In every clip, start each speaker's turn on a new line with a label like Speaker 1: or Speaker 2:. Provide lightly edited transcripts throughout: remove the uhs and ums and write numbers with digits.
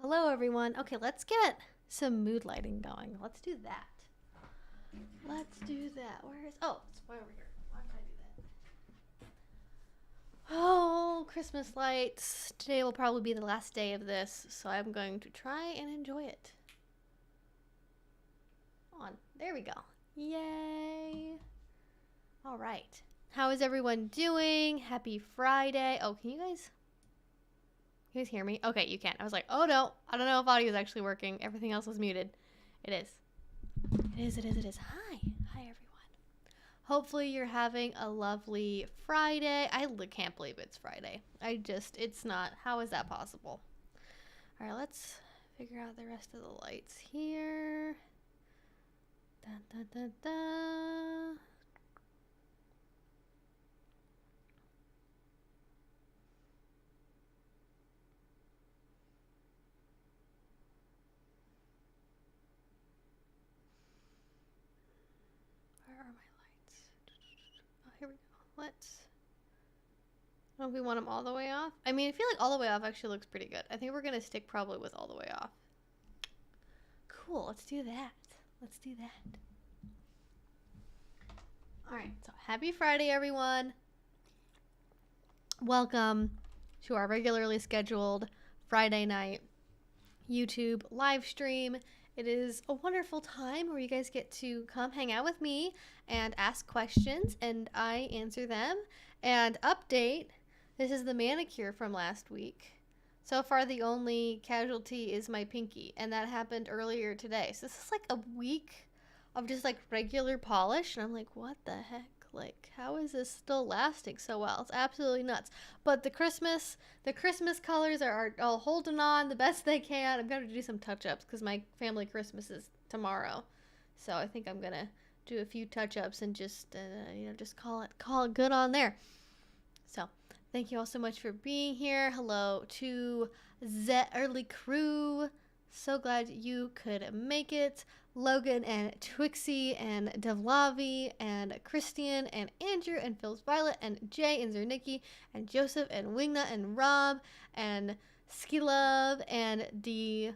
Speaker 1: Hello everyone. Okay, let's get some mood lighting going. Let's do that. It's way over here. Why did I do that? Oh, Christmas lights. Today will probably be the last day of this, so I'm going to try and enjoy it. On. There we go. Yay. All right. How is everyone doing? Happy Friday. Oh, can you guys hear me? Okay, you can. I was like, oh no, I don't know if audio is actually working. Everything else is muted. It is. It is. Hi, everyone. Hopefully you're having a lovely Friday. I can't believe it's Friday. It's not. How is that possible? All right, let's figure out the rest of the lights here. Dun, dun, dun, dun. Where are my lights? Oh, here we go. Let's. I don't know if we want them all the way off. I mean, I feel like all the way off actually looks pretty good. I think we're going to stick probably with all the way off. Cool. Let's do that. All right. So happy Friday, everyone. Welcome to our regularly scheduled Friday night YouTube live stream. It is a wonderful time where you guys get to come hang out with me and ask questions and I answer them. And update, this is the manicure from last week. So far the only casualty is my pinky, and that happened earlier today. So this is like a week of just like regular polish, and I'm like, what the heck? Like, how is this still lasting so well? It's absolutely nuts. But the Christmas colors are all holding on the best they can. I'm going to do some touch-ups because my family Christmas is tomorrow. So I think I'm going to do a few touch-ups and just call it good on there. So thank you all so much for being here. Hello to the early crew. So glad you could make it. Logan and Twixie and Devlavi and Christian and Andrew and Phil's Violet and Jay and Zernicki and Joseph and Wingnut and Rob and Skilove and I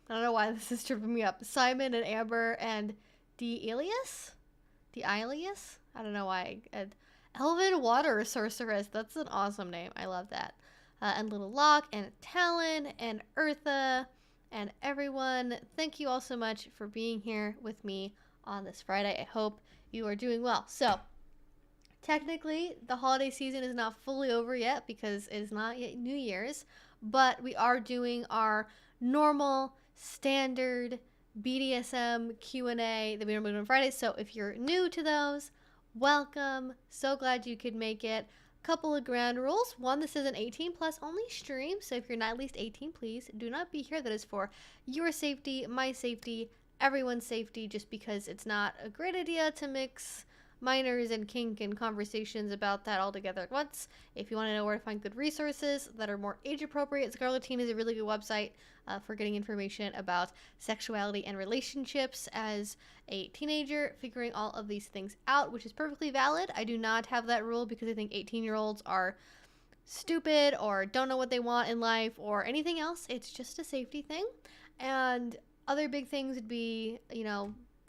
Speaker 1: don't know why this is tripping me up. Simon and Amber and Elias? I don't know why. Elven Water Sorceress. That's an awesome name. I love that. And Little Locke and Talon and Eartha and everyone. Thank you all so much for being here with me on this Friday. I hope you are doing well. So, technically, the holiday season is not fully over yet because it is not yet New Year's, but we are doing our normal, standard BDSM Q&A that we normally do on Fridays. So, if you're new to those, welcome. So glad you could make it. Couple of ground rules. One, this is an 18 plus only stream, so if you're not at least 18, please do not be here. That is for your safety, my safety, everyone's safety, just because it's not a great idea to mix minors and kink and conversations about that all together at once. If you want to know where to find good resources that are more age appropriate, Scarletine is a really good website for getting information about sexuality and relationships as a teenager, figuring all of these things out, which is perfectly valid. I do not have that rule because I think 18-year-olds are stupid or don't know what they want in life or anything else. It's just a safety thing. And other big things would be,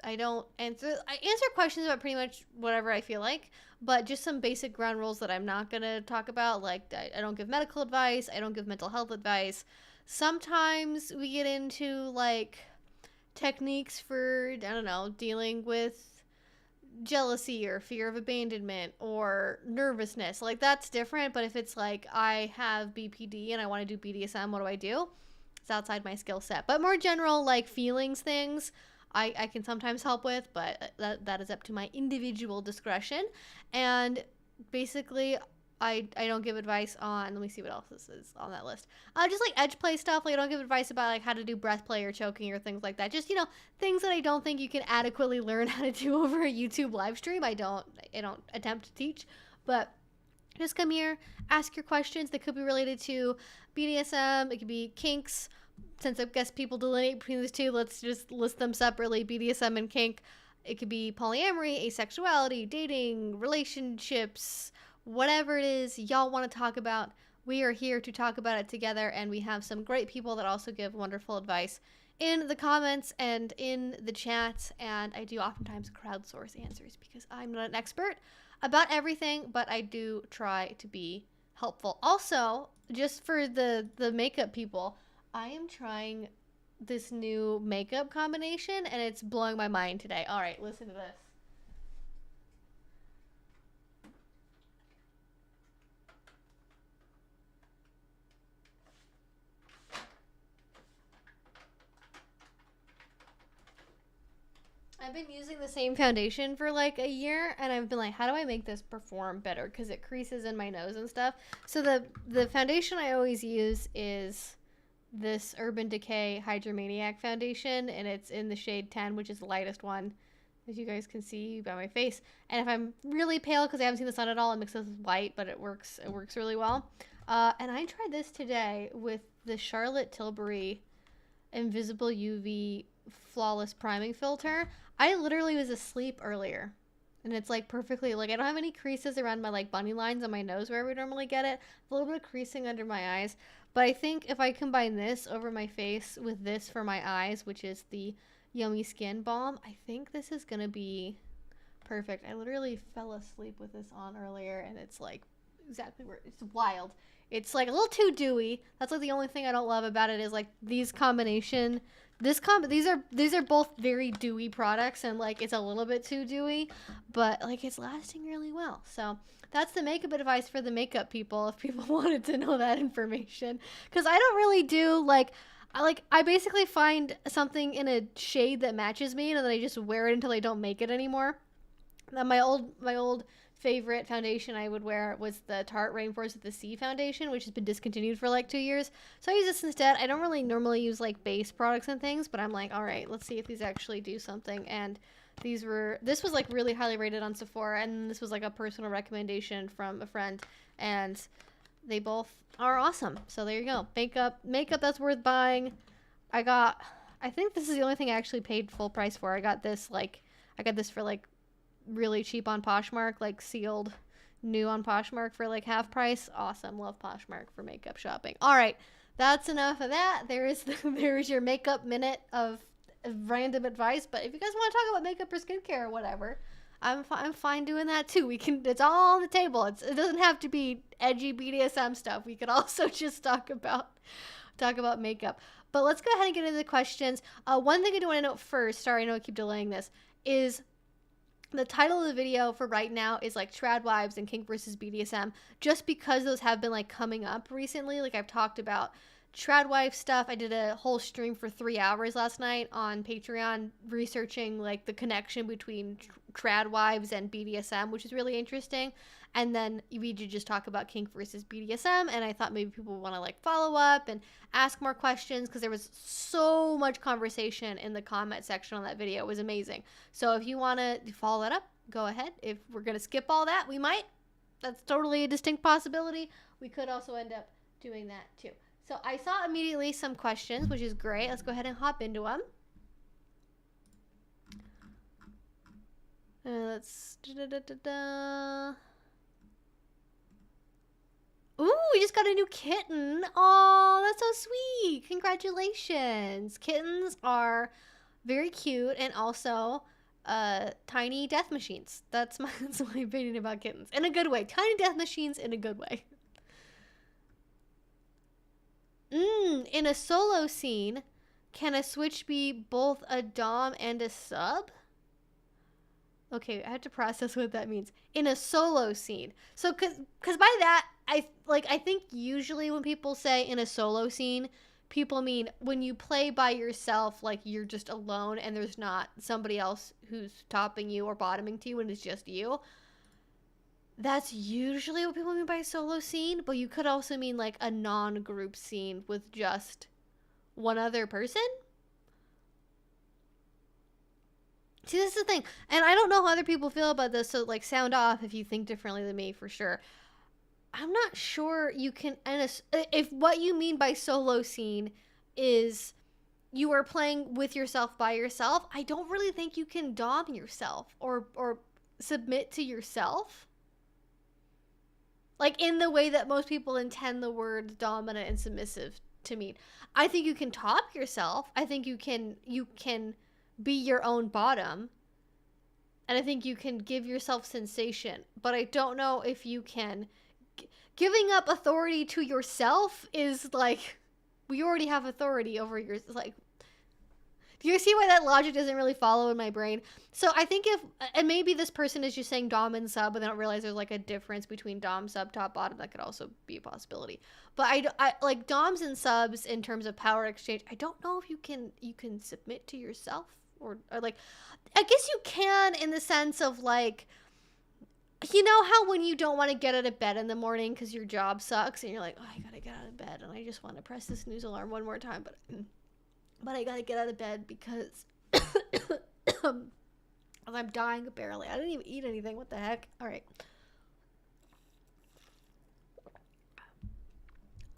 Speaker 1: I answer questions about pretty much whatever I feel like, but just some basic ground rules that I'm not going to talk about. Like, I don't give medical advice. I don't give mental health advice. Sometimes we get into, like, techniques for, dealing with jealousy or fear of abandonment or nervousness. Like, that's different, but if it's like, I have BPD and I want to do BDSM, what do I do? It's outside my skill set. But more general, like, feelings things, I can sometimes help with, but that is up to my individual discretion. And basically, I don't give advice on, let me see what else this is on that list. Just like edge play stuff. Like, I don't give advice about like how to do breath play or choking or things like that. Just, things that I don't think you can adequately learn how to do over a YouTube live stream. I don't attempt to teach, but just come here, ask your questions that could be related to BDSM. It could be kinks. Since I guess people delineate between these two, let's just list them separately, BDSM and kink. It could be polyamory, asexuality, dating, relationships, whatever it is y'all want to talk about, We are here to talk about it together, and we have some great people that also give wonderful advice in the comments and in the chats, and I do oftentimes crowdsource answers because I'm not an expert about everything, but I do try to be helpful. Also, just for the makeup people, I am trying this new makeup combination, and it's blowing my mind today. All right, listen to this. I've been using the same foundation for like a year, and I've been like, how do I make this perform better? Because it creases in my nose and stuff. So the foundation I always use is this Urban Decay Hydromaniac foundation, and it's in the shade 10, which is the lightest one, as you guys can see by my face. And if I'm really pale because I haven't seen the sun at all, it mixes with white, but it works really well. And I tried this today with the Charlotte Tilbury Invisible UV Flawless Priming Filter. I literally was asleep earlier, and it's like perfectly, like I don't have any creases around my like bunny lines on my nose where I would normally get it, a little bit of creasing under my eyes, but I think if I combine this over my face with this for my eyes, which is the Yummy Skin Balm, I think this is gonna be perfect. I literally fell asleep with this on earlier, and it's like exactly where it's wild. It's like a little too dewy. That's like the only thing I don't love about it is like these combination. These are both very dewy products, and like it's a little bit too dewy, but like it's lasting really well. So that's the makeup advice for the makeup people, if people wanted to know that information. Because I don't really do I basically find something in a shade that matches me, and then I just wear it until I don't make it anymore. Now, my old favorite foundation I would wear was the Tarte Rainforest of the Sea foundation, which has been discontinued for like 2 years. So I use this instead. I don't really normally use like base products and things, but I'm like, all right, let's see if these actually do something. And this was like really highly rated on Sephora, and this was like a personal recommendation from a friend, and they both are awesome. So there you go. Makeup that's worth buying. I think this is the only thing I actually paid full price for. I got this for like really cheap on Poshmark, like sealed new on Poshmark for like half price. Awesome. Love Poshmark for makeup shopping. All right, that's enough of that. There's your makeup minute of random advice. But if you guys want to talk about makeup or skincare or whatever, I'm fine doing that too. It's all on the table. It doesn't have to be edgy BDSM stuff. We could also just talk about makeup. But let's go ahead and get into the questions. One thing I do want to note first, sorry, I know I keep delaying this, is the title of the video for right now is like Trad Wives and Kink versus BDSM, just because those have been like coming up recently. Like I've talked about Trad Wife stuff. I did a whole stream for 3 hours last night on Patreon researching like the connection between Trad Wives and BDSM, which is really interesting. And then we did just talk about Kink versus BDSM, and I thought maybe people would want to like follow up and ask more questions because there was so much conversation in the comment section on that video. It was amazing. So if you want to follow that up, go ahead. If we're going to skip all that, we might. That's totally a distinct possibility. We could also end up doing that too. So I saw immediately some questions, which is great. Let's go ahead and hop into them. Let's... Ooh, we just got a new kitten. Oh, that's so sweet. Congratulations. Kittens are very cute and also tiny death machines. That's my opinion about kittens. In a good way. Tiny death machines in a good way. In a solo scene, can a switch be both a dom and a sub? Okay, I have to process what that means. In a solo scene. So, cause by that, I think usually when people say in a solo scene, people mean when you play by yourself, like you're just alone and there's not somebody else who's topping you or bottoming to you and it's just you. That's usually what people mean by a solo scene, but you could also mean like a non-group scene with just one other person. See, this is the thing, and I don't know how other people feel about this, so like sound off if you think differently than me for sure. I'm not sure you can, if what you mean by solo scene is you are playing with yourself by yourself, I don't really think you can dom yourself or submit to yourself. like in the way that most people intend the word dominant and submissive to mean. I think you can top yourself. I think you can be your own bottom. And I think you can give yourself sensation. But I don't know if you can. Giving up authority to yourself is like, we already have authority over your, like, do you see why that logic doesn't really follow in my brain? So I think if, and maybe this person is just saying dom and sub, but they don't realize there's like a difference between dom, sub, top, bottom. That could also be a possibility. But I like doms and subs in terms of power exchange. I don't know if you can submit to yourself or like, I guess you can in the sense of like, you know how when you don't want to get out of bed in the morning because your job sucks and you're like, oh, I gotta get out of bed and I just want to press the snooze alarm one more time, but I gotta get out of bed because I'm dying apparently. I didn't even eat anything. What the heck? All right.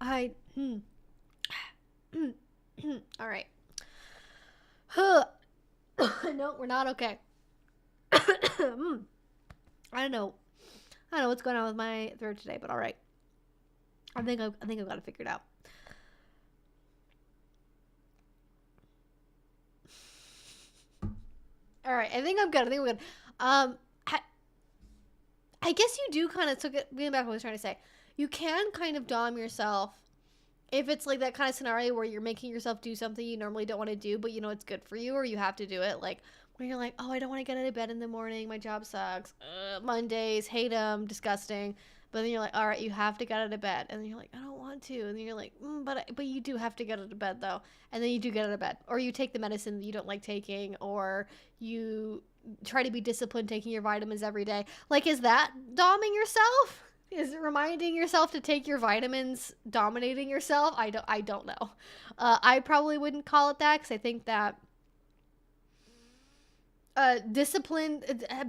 Speaker 1: All right. No, we're not okay. I don't know what's going on with my throat today, but all right. I think I've got it figured out. All right, I think I'm good. I guess you do kind of getting back to what I was trying to say. You can kind of dom yourself if it's like that kind of scenario where you're making yourself do something you normally don't want to do, but you know it's good for you or you have to do it. Like when you're like, oh, I don't want to get out of bed in the morning. My job sucks. Mondays, hate them, disgusting. But then you're like, all right, you have to get out of bed. And then you're like, I don't want to. And then you're like, but you do have to get out of bed though. And then you do get out of bed. Or you take the medicine that you don't like taking. Or you try to be disciplined taking your vitamins every day. Like, is that doming yourself? Is it reminding yourself to take your vitamins dominating yourself? I don't know. I probably wouldn't call it that because I think that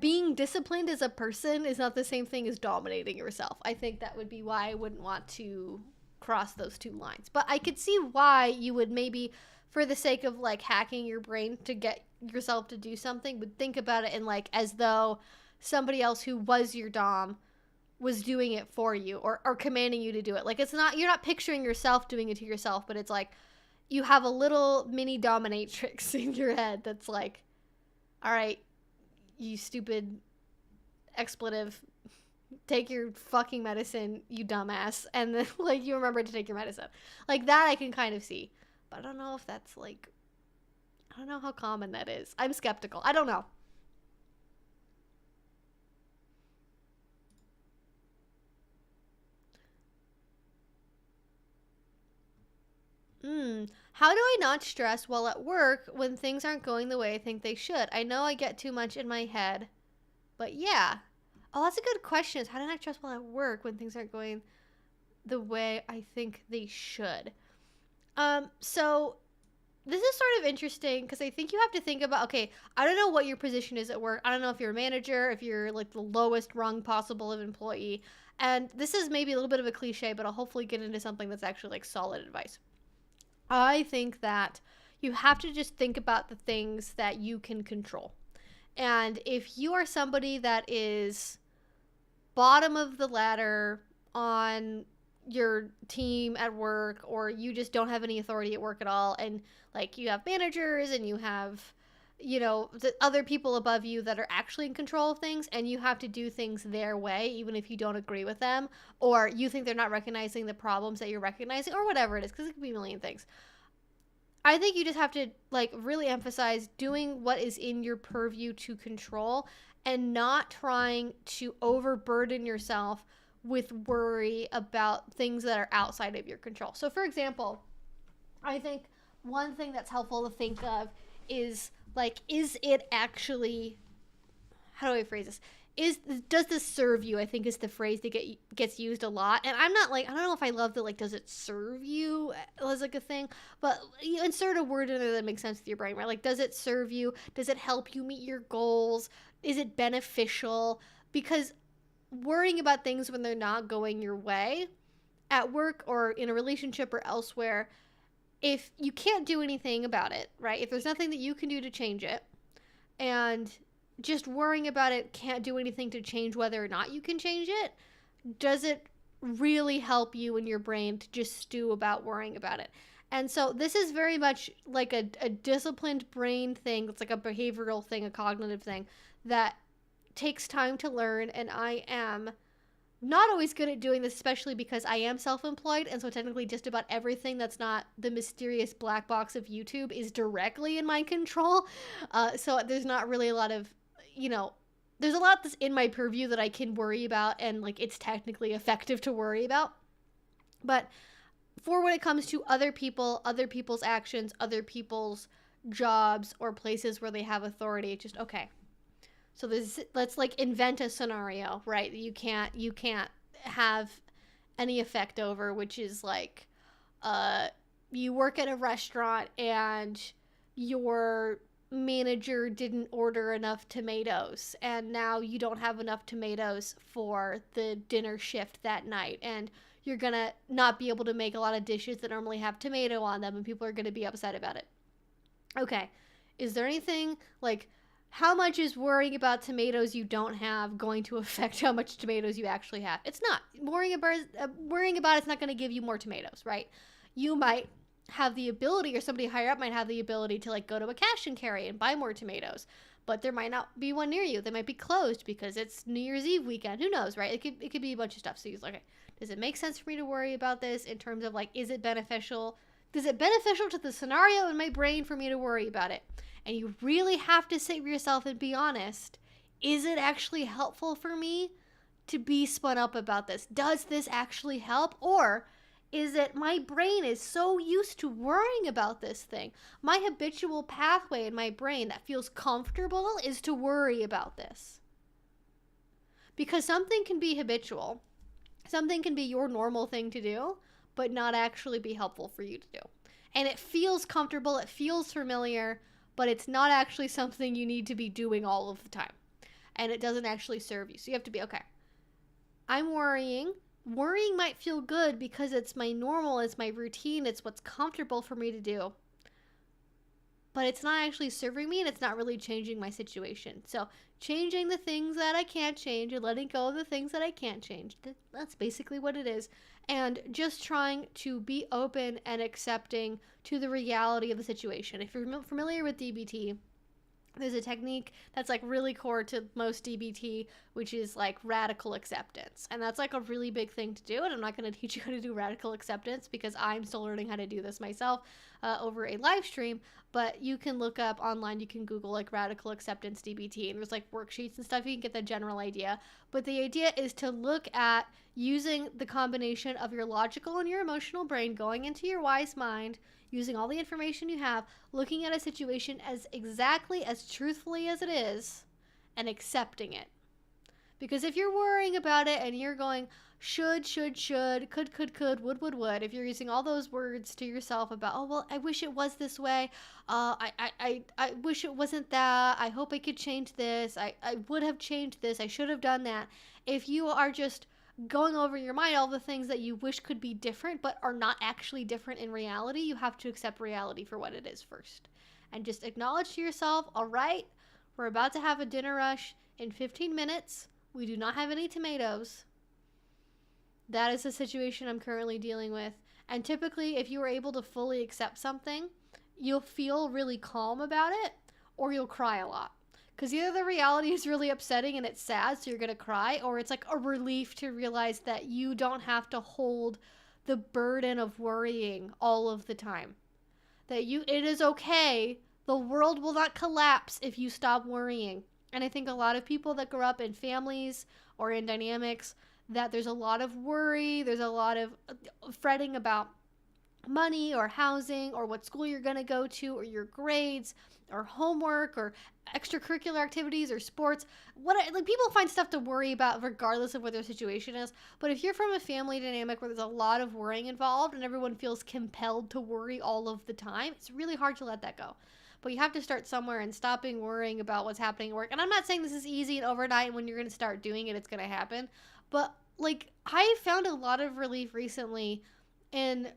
Speaker 1: being disciplined as a person is not the same thing as dominating yourself. I think that would be why I wouldn't want to cross those two lines. But I could see why you would maybe, for the sake of like hacking your brain to get yourself to do something, would think about it in like as though somebody else who was your dom was doing it for you or commanding you to do it. Like it's not, you're not picturing yourself doing it to yourself, but it's like you have a little mini dominatrix in your head that's like, all right, you stupid expletive, take your fucking medicine, you dumbass. And then, like, you remember to take your medicine. Like, that I can kind of see. But I don't know if that's, like, I don't know how common that is. I'm skeptical. I don't know. How do I not stress while at work when things aren't going the way I think they should? I know I get too much in my head, but yeah. Oh, that's a good question. Is how do I not stress while at work when things aren't going the way I think they should? So this is sort of interesting because I think you have to think about, okay, I don't know what your position is at work. I don't know if you're a manager, if you're like the lowest rung possible of employee. And this is maybe a little bit of a cliche, but I'll hopefully get into something that's actually like solid advice. I think that you have to just think about the things that you can control. And if you are somebody that is bottom of the ladder on your team at work, or you just don't have any authority at work at all, and like you have managers and you have, you know, the other people above you that are actually in control of things, and you have to do things their way, even if you don't agree with them, or you think they're not recognizing the problems that you're recognizing, or whatever it is, because it could be a million things. I think you just have to like really emphasize doing what is in your purview to control and not trying to overburden yourself with worry about things that are outside of your control. So for example, I think one thing that's helpful to think of is like, is it actually, how do I phrase this? Does this serve you? I think is the phrase that gets used a lot. And I'm not like, I don't know if I love the like, does it serve you as like a thing, but you insert a word in there that makes sense with your brain, right? Like, does it serve you? Does it help you meet your goals? Is it beneficial? Because worrying about things when they're not going your way at work or in a relationship or elsewhere, if you can't do anything about it, right? If there's nothing that you can do to change it, and just worrying about it can't do anything to change whether or not you can change it, does it really help you and your brain to just stew about worrying about it. And so this is very much like a disciplined brain thing. It's like a behavioral thing, a cognitive thing that takes time to learn. And I am not always good at doing this, especially because I am self-employed. And so technically just about everything that's not the mysterious black box of YouTube is directly in my control. So there's not really a lot of, there's a lot that's in my purview that I can worry about, and like it's technically effective to worry about. But for when it comes to other people, other people's actions, other people's jobs or places where they have authority, it's just okay. So let's like invent a scenario, right? You can't have any effect over, which is like you work at a restaurant and your manager didn't order enough tomatoes, and now you don't have enough tomatoes for the dinner shift that night, and you're gonna not be able to make a lot of dishes that normally have tomato on them, and people are gonna be upset about it. Okay, is there anything like, how much is worrying about tomatoes you don't have going to affect how much tomatoes you actually have? It's not. Worrying about it's not going to give you more tomatoes, right? You might have the ability, or somebody higher up might have the ability to like go to a cash and carry and buy more tomatoes, but there might not be one near you. They might be closed because it's New Year's Eve weekend. Who knows, right? It could be a bunch of stuff. So you're like, okay, does it make sense for me to worry about this in terms of like, is it beneficial? Is it beneficial to the scenario in my brain for me to worry about it? And you really have to sit with yourself and be honest. Is it actually helpful for me to be spun up about this? Does this actually help? Or is it my brain is so used to worrying about this thing? My habitual pathway in my brain that feels comfortable is to worry about this. Because something can be habitual. Something can be your normal thing to do, but not actually be helpful for you to do. And it feels comfortable, it feels familiar, but it's not actually something you need to be doing all of the time. And it doesn't actually serve you. So you have to be, okay, I'm worrying. Worrying might feel good because it's my normal, it's my routine, it's what's comfortable for me to do. But it's not actually serving me, and it's not really changing my situation. So changing the things that I can't change and letting go of the things that I can't change. That's basically what it is. And just trying to be open and accepting to the reality of the situation. If you're familiar with DBT, there's a technique that's like really core to most DBT, which is like radical acceptance. And that's like a really big thing to do. And I'm not going to teach you how to do radical acceptance because I'm still learning how to do this myself over a live stream. But you can look up online, you can Google like radical acceptance DBT, and there's like worksheets and stuff. You can get the general idea. But the idea is to look at using the combination of your logical and your emotional brain going into your wise mind, using all the information you have, looking at a situation as exactly as truthfully as it is, and accepting it. Because if you're worrying about it and you're going, should, could, would, if you're using all those words to yourself about, oh, well, I wish it was this way, I wish it wasn't that, I hope I could change this, I would have changed this, I should have done that. If you are just going over in your mind all the things that you wish could be different but are not actually different in reality, you have to accept reality for what it is first. And just acknowledge to yourself, all right, we're about to have a dinner rush in 15 minutes. We do not have any tomatoes. That is the situation I'm currently dealing with. And typically, if you are able to fully accept something, you'll feel really calm about it, or you'll cry a lot. Because either the reality is really upsetting and it's sad, so you're going to cry, or it's like a relief to realize that you don't have to hold the burden of worrying all of the time. That it is okay. The world will not collapse if you stop worrying. And I think a lot of people that grow up in families or in dynamics, that there's a lot of worry, there's a lot of fretting about money or housing or what school you're going to go to or your grades or homework or extracurricular activities or sports. People find stuff to worry about regardless of what their situation is. But if you're from a family dynamic where there's a lot of worrying involved and everyone feels compelled to worry all of the time, it's really hard to let that go. But you have to start somewhere, and stopping worrying about what's happening at work. And I'm not saying this is easy and overnight, and when you're going to start doing it, it's going to happen. But like, I found a lot of relief recently in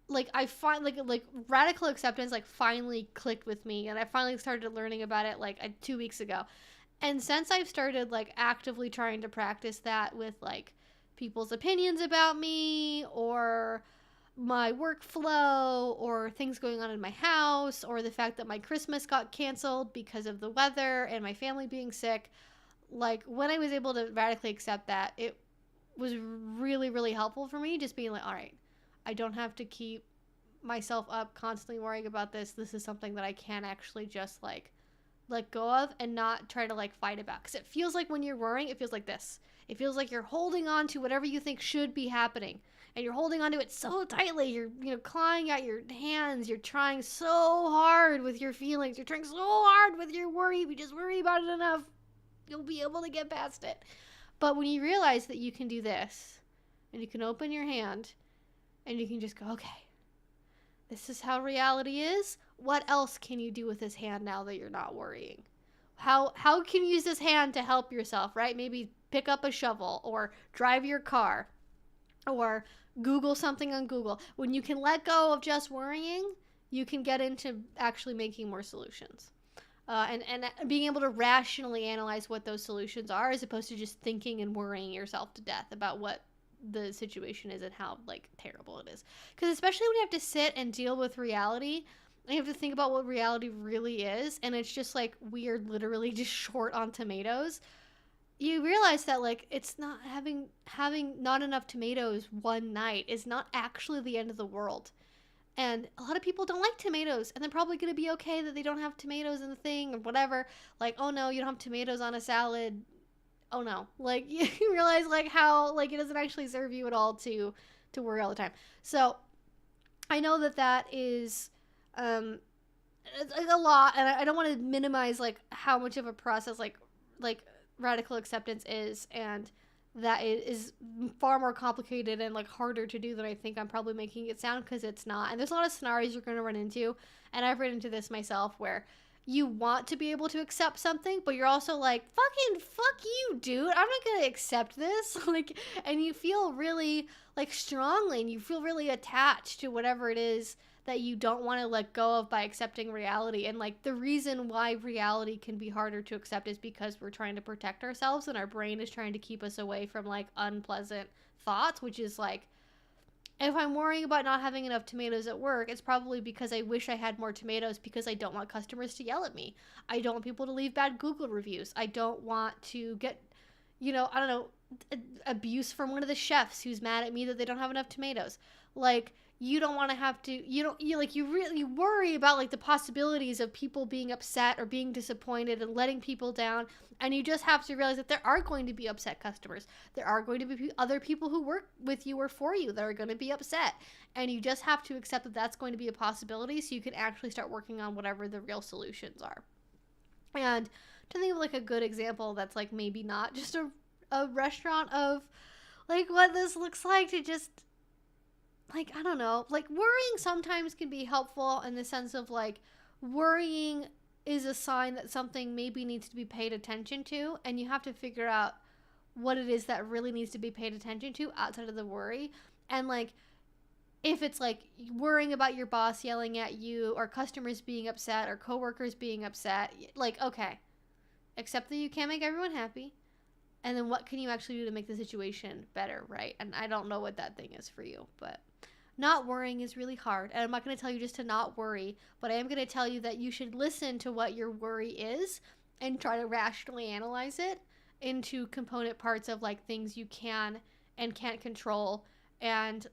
Speaker 1: like, I find like radical acceptance like finally clicked with me, and I finally started learning about it like 2 weeks ago. And since I've started like actively trying to practice that with like people's opinions about me, or my workflow, or things going on in my house, or the fact that my Christmas got canceled because of the weather and my family being sick. Like, when I was able to radically accept that, it was really, really helpful for me, just being like, all right, I don't have to keep myself up constantly worrying about this. This is something that I can actually just, like, let go of and not try to, like, fight about. Because it feels like when you're worrying, it feels like this. It feels like you're holding on to whatever you think should be happening. And you're holding on to it so tightly. You're, clawing at your hands. You're trying so hard with your feelings. You're trying so hard with your worry. If you just worry about it enough, you'll be able to get past it. But when you realize that you can do this, and you can open your hand, and you can just go, okay, this is how reality is. What else can you do with this hand now that you're not worrying? How can you use this hand to help yourself, right? Maybe pick up a shovel, or drive your car, or Google something on Google. When you can let go of just worrying, you can get into actually making more solutions. And being able to rationally analyze what those solutions are, as opposed to just thinking and worrying yourself to death about what the situation is and how, like, terrible it is. Because especially when you have to sit and deal with reality, and you have to think about what reality really is, and it's just like we're literally just short on tomatoes, you realize that, like, it's not having not enough tomatoes one night is not actually the end of the world. And a lot of people don't like tomatoes, and they're probably going to be okay that they don't have tomatoes in the thing or whatever. Like, oh no, you don't have tomatoes on a salad. Oh no. Like, you realize, like, how, like, it doesn't actually serve you at all to worry all the time. So I know that is a lot, and I don't want to minimize, like, how much of a process like radical acceptance is, and that it is far more complicated and, like, harder to do than I think I'm probably making it sound, because it's not. And there's a lot of scenarios you're going to run into, and I've run into this myself, where you want to be able to accept something, but you're also like, fucking fuck you, dude, I'm not going to accept this. Like, and you feel really, like, strongly, and you feel really attached to whatever it is that you don't want to let go of by accepting reality. And, like, the reason why reality can be harder to accept is because we're trying to protect ourselves, and our brain is trying to keep us away from, like, unpleasant thoughts, which is like, if I'm worrying about not having enough tomatoes at work, it's probably because I wish I had more tomatoes, because I don't want customers to yell at me. I don't want people to leave bad Google reviews. I don't want to get, I don't know, abuse from one of the chefs who's mad at me that they don't have enough tomatoes. Like, you don't want to have to, you really worry about, like, the possibilities of people being upset or being disappointed and letting people down. And you just have to realize that there are going to be upset customers. There are going to be other people who work with you or for you that are going to be upset. And you just have to accept that that's going to be a possibility, so you can actually start working on whatever the real solutions are. And to think of, like, a good example that's, like, maybe not just a restaurant of, like, what this looks like, to just, like, I don't know, like, worrying sometimes can be helpful in the sense of, like, worrying is a sign that something maybe needs to be paid attention to, and you have to figure out what it is that really needs to be paid attention to outside of the worry. And, like, if it's, like, worrying about your boss yelling at you, or customers being upset, or coworkers being upset, like, okay, accept that you can't make everyone happy, and then what can you actually do to make the situation better, right? And I don't know what that thing is for you, but not worrying is really hard. And I'm not going to tell you just to not worry, but I am going to tell you that you should listen to what your worry is and try to rationally analyze it into component parts of, like, things you can and can't control, and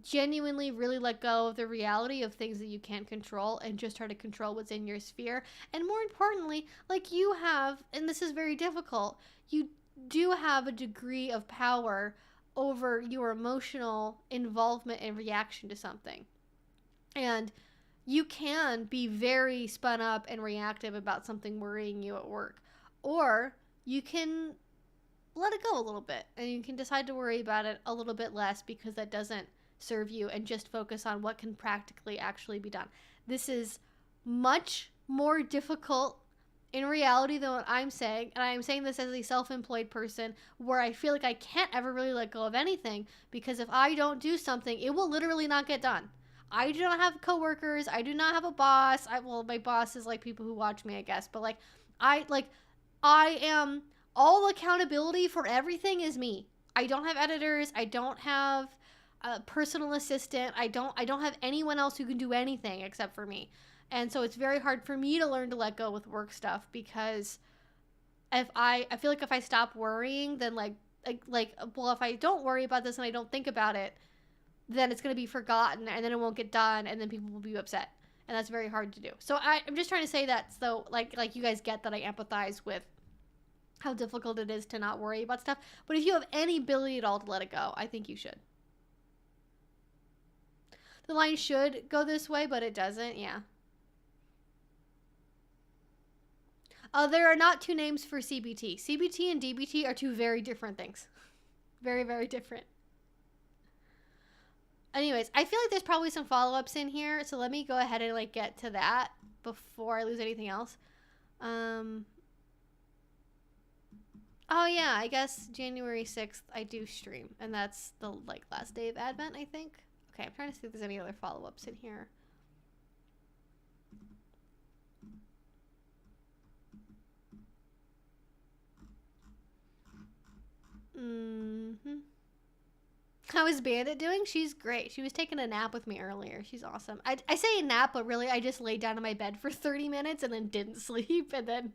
Speaker 1: genuinely really let go of the reality of things that you can't control, and just try to control what's in your sphere. And more importantly, like, you have, and this is very difficult, you do have a degree of power over your emotional involvement and reaction to something. And you can be very spun up and reactive about something worrying you at work. Or you can let it go a little bit, and you can decide to worry about it a little bit less, because that doesn't serve you, and just focus on what can practically actually be done. This is much more difficult in reality than what I'm saying, and I am saying this as a self-employed person, where I feel like I can't ever really let go of anything, because if I don't do something, it will literally not get done. I do not have coworkers. I do not have a boss. Well, my boss is, like, people who watch me, I guess, but, like, I am, all accountability for everything is me. I don't have editors. I don't have a personal assistant. I don't have anyone else who can do anything except for me. And so it's very hard for me to learn to let go with work stuff, because if I feel like if I stop worrying, then well, if I don't worry about this and I don't think about it, then it's going to be forgotten, and then it won't get done, and then people will be upset. And that's very hard to do. So I'm just trying to say that so like you guys get that I empathize with how difficult it is to not worry about stuff. But if you have any ability at all to let it go, I think you should. The line should go this way, but it doesn't. Yeah. There are not two names for CBT. CBT and DBT are two very different things. Very, very different. Anyways, I feel like there's probably some follow-ups in here, so let me go ahead and like get to that before I lose anything else. Oh yeah, I guess January 6th I do stream, and that's the like last day of Advent, I think. Okay, I'm trying to see if there's any other follow-ups in here. How is Bandit doing? She's great. She was taking a nap with me earlier. She's awesome. I say nap, but really I just laid down in my bed for 30 minutes and then didn't sleep, and then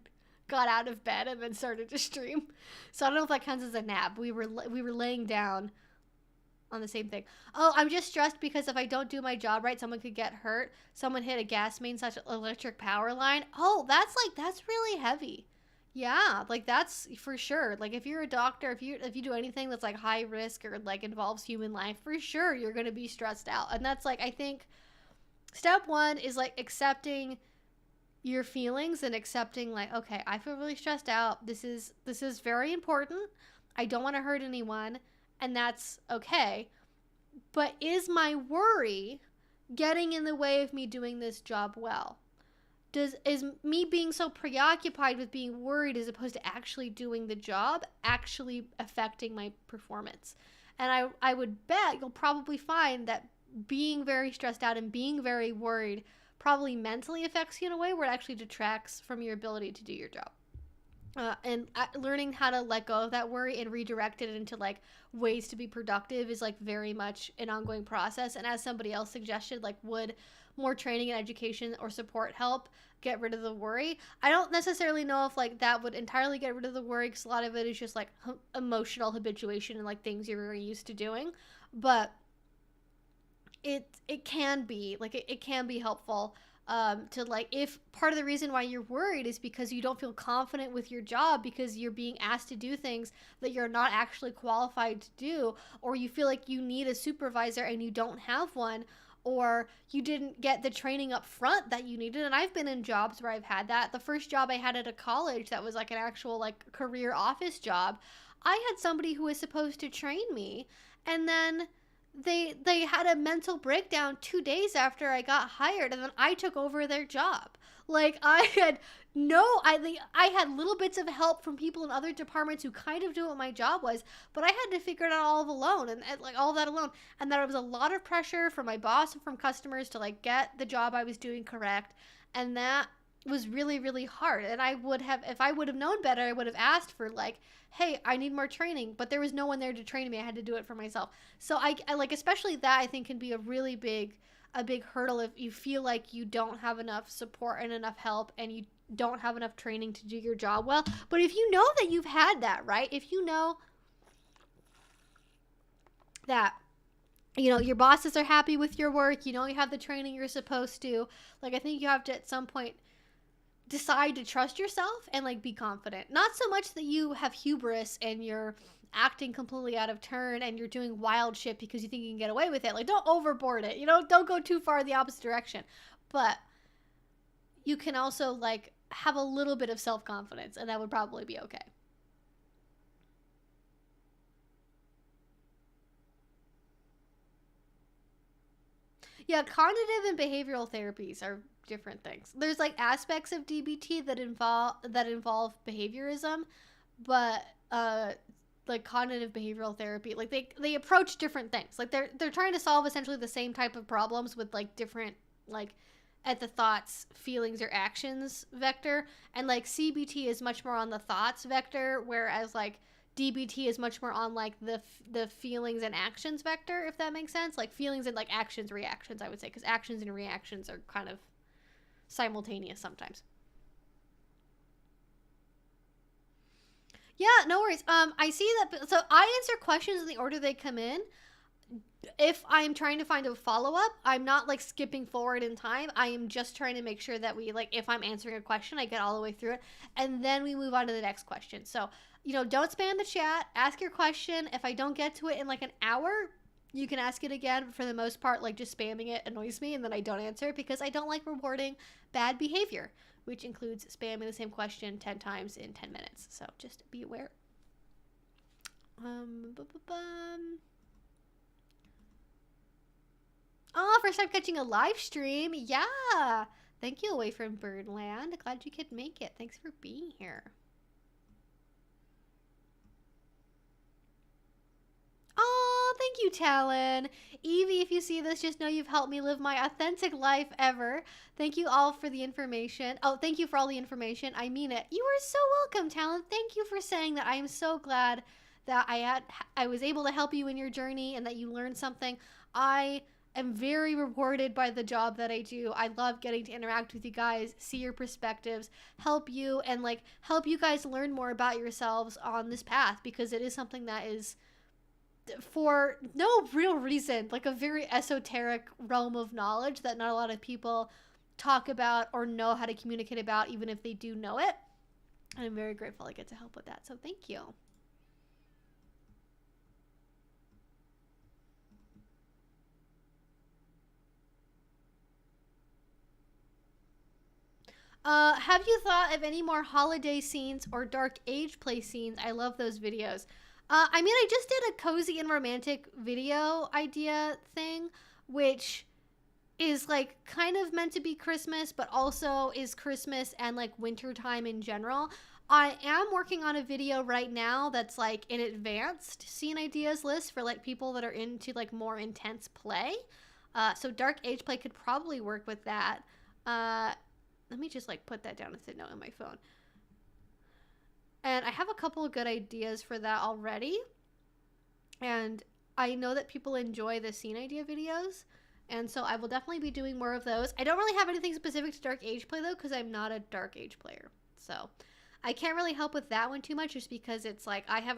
Speaker 1: got out of bed and then started to stream. So I don't know if that counts as a nap. We were laying down on the same thing. Oh, I'm just stressed because if I don't do my job right, someone could get hurt. Someone hit a gas main such electric power line. Oh, that's really heavy. Yeah, like that's for sure. Like if you're a doctor, if you do anything that's like high risk or like involves human life, for sure you're going to be stressed out. And that's like, I think step one is like accepting your feelings and accepting like, okay, I feel really stressed out. This is very important. I don't want to hurt anyone, and that's okay. But is my worry getting in the way of me doing this job well? Is me being so preoccupied with being worried as opposed to actually doing the job actually affecting my performance? And I would bet you'll probably find that being very stressed out and being very worried probably mentally affects you in a way where it actually detracts from your ability to do your job. And learning how to let go of that worry and redirect it into like ways to be productive is like very much an ongoing process. And as somebody else suggested, like would more training and education or support help get rid of the worry? I don't necessarily know if like that would entirely get rid of the worry, because a lot of it is just like emotional habituation and like things you're very used to doing. But it can be like it can be helpful to like, if part of the reason why you're worried is because you don't feel confident with your job because you're being asked to do things that you're not actually qualified to do, or you feel like you need a supervisor and you don't have one, or you didn't get the training up front that you needed. And I've been in jobs where I've had that. The first job I had at a college that was like an actual like career office job, I had somebody who was supposed to train me, and then they had a mental breakdown 2 days after I got hired, and then I took over their job. Like I had little bits of help from people in other departments who kind of knew what my job was, but I had to figure it out all alone, and like all that alone. And there was a lot of pressure from my boss and from customers to like get the job I was doing correct, and that was really, really hard. And if I would have known better, I would have asked for like, hey, I need more training, but there was no one there to train me. I had to do it for myself. So I like, especially that I think can be a really big hurdle if you feel like you don't have enough support and enough help, and you don't have enough training to do your job well. But if you know that you've had that, right? If you know that, you know, your bosses are happy with your work, you know, you have the training you're supposed to, like, I think you have to at some point decide to trust yourself and like be confident. Not so much that you have hubris and you're acting completely out of turn and you're doing wild shit because you think you can get away with it. Like, don't overboard it, you know, don't go too far in the opposite direction. But you can also like have a little bit of self-confidence, and that would probably be okay. Yeah, cognitive and behavioral therapies are different things. There's like aspects of DBT that involve behaviorism, but like cognitive behavioral therapy, like they approach different things. Like they're trying to solve essentially the same type of problems with like different like at the thoughts, feelings, or actions vector. And like CBT is much more on the thoughts vector, whereas like DBT is much more on like the feelings and actions vector, if that makes sense. Like feelings and like actions, reactions, I would say, because actions and reactions are kind of simultaneous sometimes. Yeah, no worries. I see that. So I answer questions in the order they come in. If I'm trying to find a follow-up, I'm not like skipping forward in time. I am just trying to make sure that we like, if I'm answering a question, I get all the way through it, and then we move on to the next question. So, you know, don't spam the chat. Ask your question. If I don't get to it in like an hour, you can ask it again. But for the most part, like just spamming it annoys me, and then I don't answer it because I don't like rewarding bad behavior, which includes spamming the same question 10 times in 10 minutes. So just be aware. Oh, first time catching a live stream. Yeah. Thank you, Away from Birdland. Glad you could make it. Thanks for being here. Oh, thank you, Talon. Evie, if you see this, just know you've helped me live my authentic life ever. Thank you all for the information. Oh, thank you for all the information. I mean it. You are so welcome, Talon. Thank you for saying that. I am so glad that I was able to help you in your journey and that you learned something. I am very rewarded by the job that I do. I love getting to interact with you guys, see your perspectives, help you, and like help you guys learn more about yourselves on this path, because it is something that is, for no real reason, like a very esoteric realm of knowledge that not a lot of people talk about or know how to communicate about, even if they do know it. And I'm very grateful I get to help with that. So thank you. Have you thought of any more holiday scenes or dark age play scenes? I love those videos. I mean, I just did a cozy and romantic video idea thing, which is like kind of meant to be Christmas, but also is Christmas and like winter time in general. I am working on a video right now that's like an advanced scene ideas list for like people that are into like more intense play. So dark age play could probably work with that. Let me just like put that down as a note on my phone. And I have a couple of good ideas for that already. And I know that people enjoy the scene idea videos. And so I will definitely be doing more of those. I don't really have anything specific to dark age play though, because I'm not a dark age player. So I can't really help with that one too much, just because it's like I have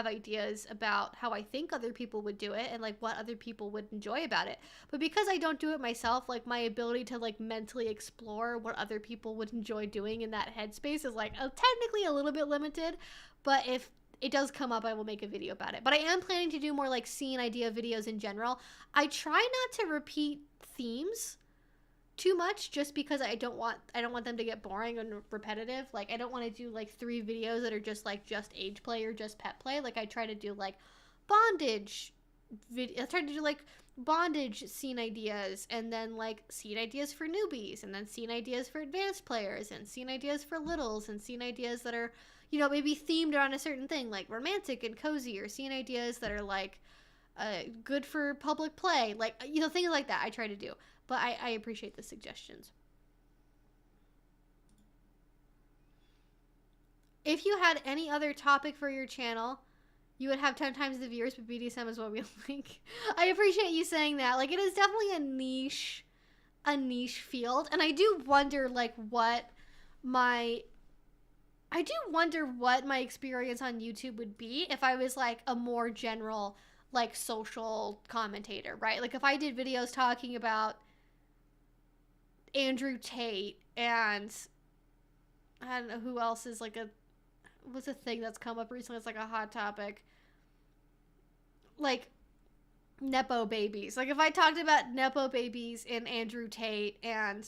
Speaker 1: ideas about how I think other people would do it and like what other people would enjoy about it. But because I don't do it myself, like my ability to like mentally explore what other people would enjoy doing in that headspace is like technically a little bit limited. But if it does come up, I will make a video about it. But I am planning to do more like scene idea videos in general. I try not to repeat themes too much, just because I don't want them to get boring and repetitive. Like I don't want to do like 3 videos that are just like just age play or just pet play. Like I try to do like bondage I try to do like bondage scene ideas, and then like scene ideas for newbies, and then scene ideas for advanced players, and scene ideas for littles, and scene ideas that are, you know, maybe themed around a certain thing like romantic and cozy, or scene ideas that are like good for public play, like, you know, things like that I try to do. But I appreciate the suggestions. If you had any other topic for your channel, you would have 10 times the viewers, but BDSM is what we like. I appreciate you saying that. Like, it is definitely a niche field. And I do wonder, like, what my experience on YouTube would be if I was, like, a more general, like, social commentator, right? Like, if I did videos talking about Andrew Tate and I don't know who else is like what's a thing that's come up recently, it's like a hot topic, like Nepo babies. Like if I talked about Nepo babies and Andrew Tate and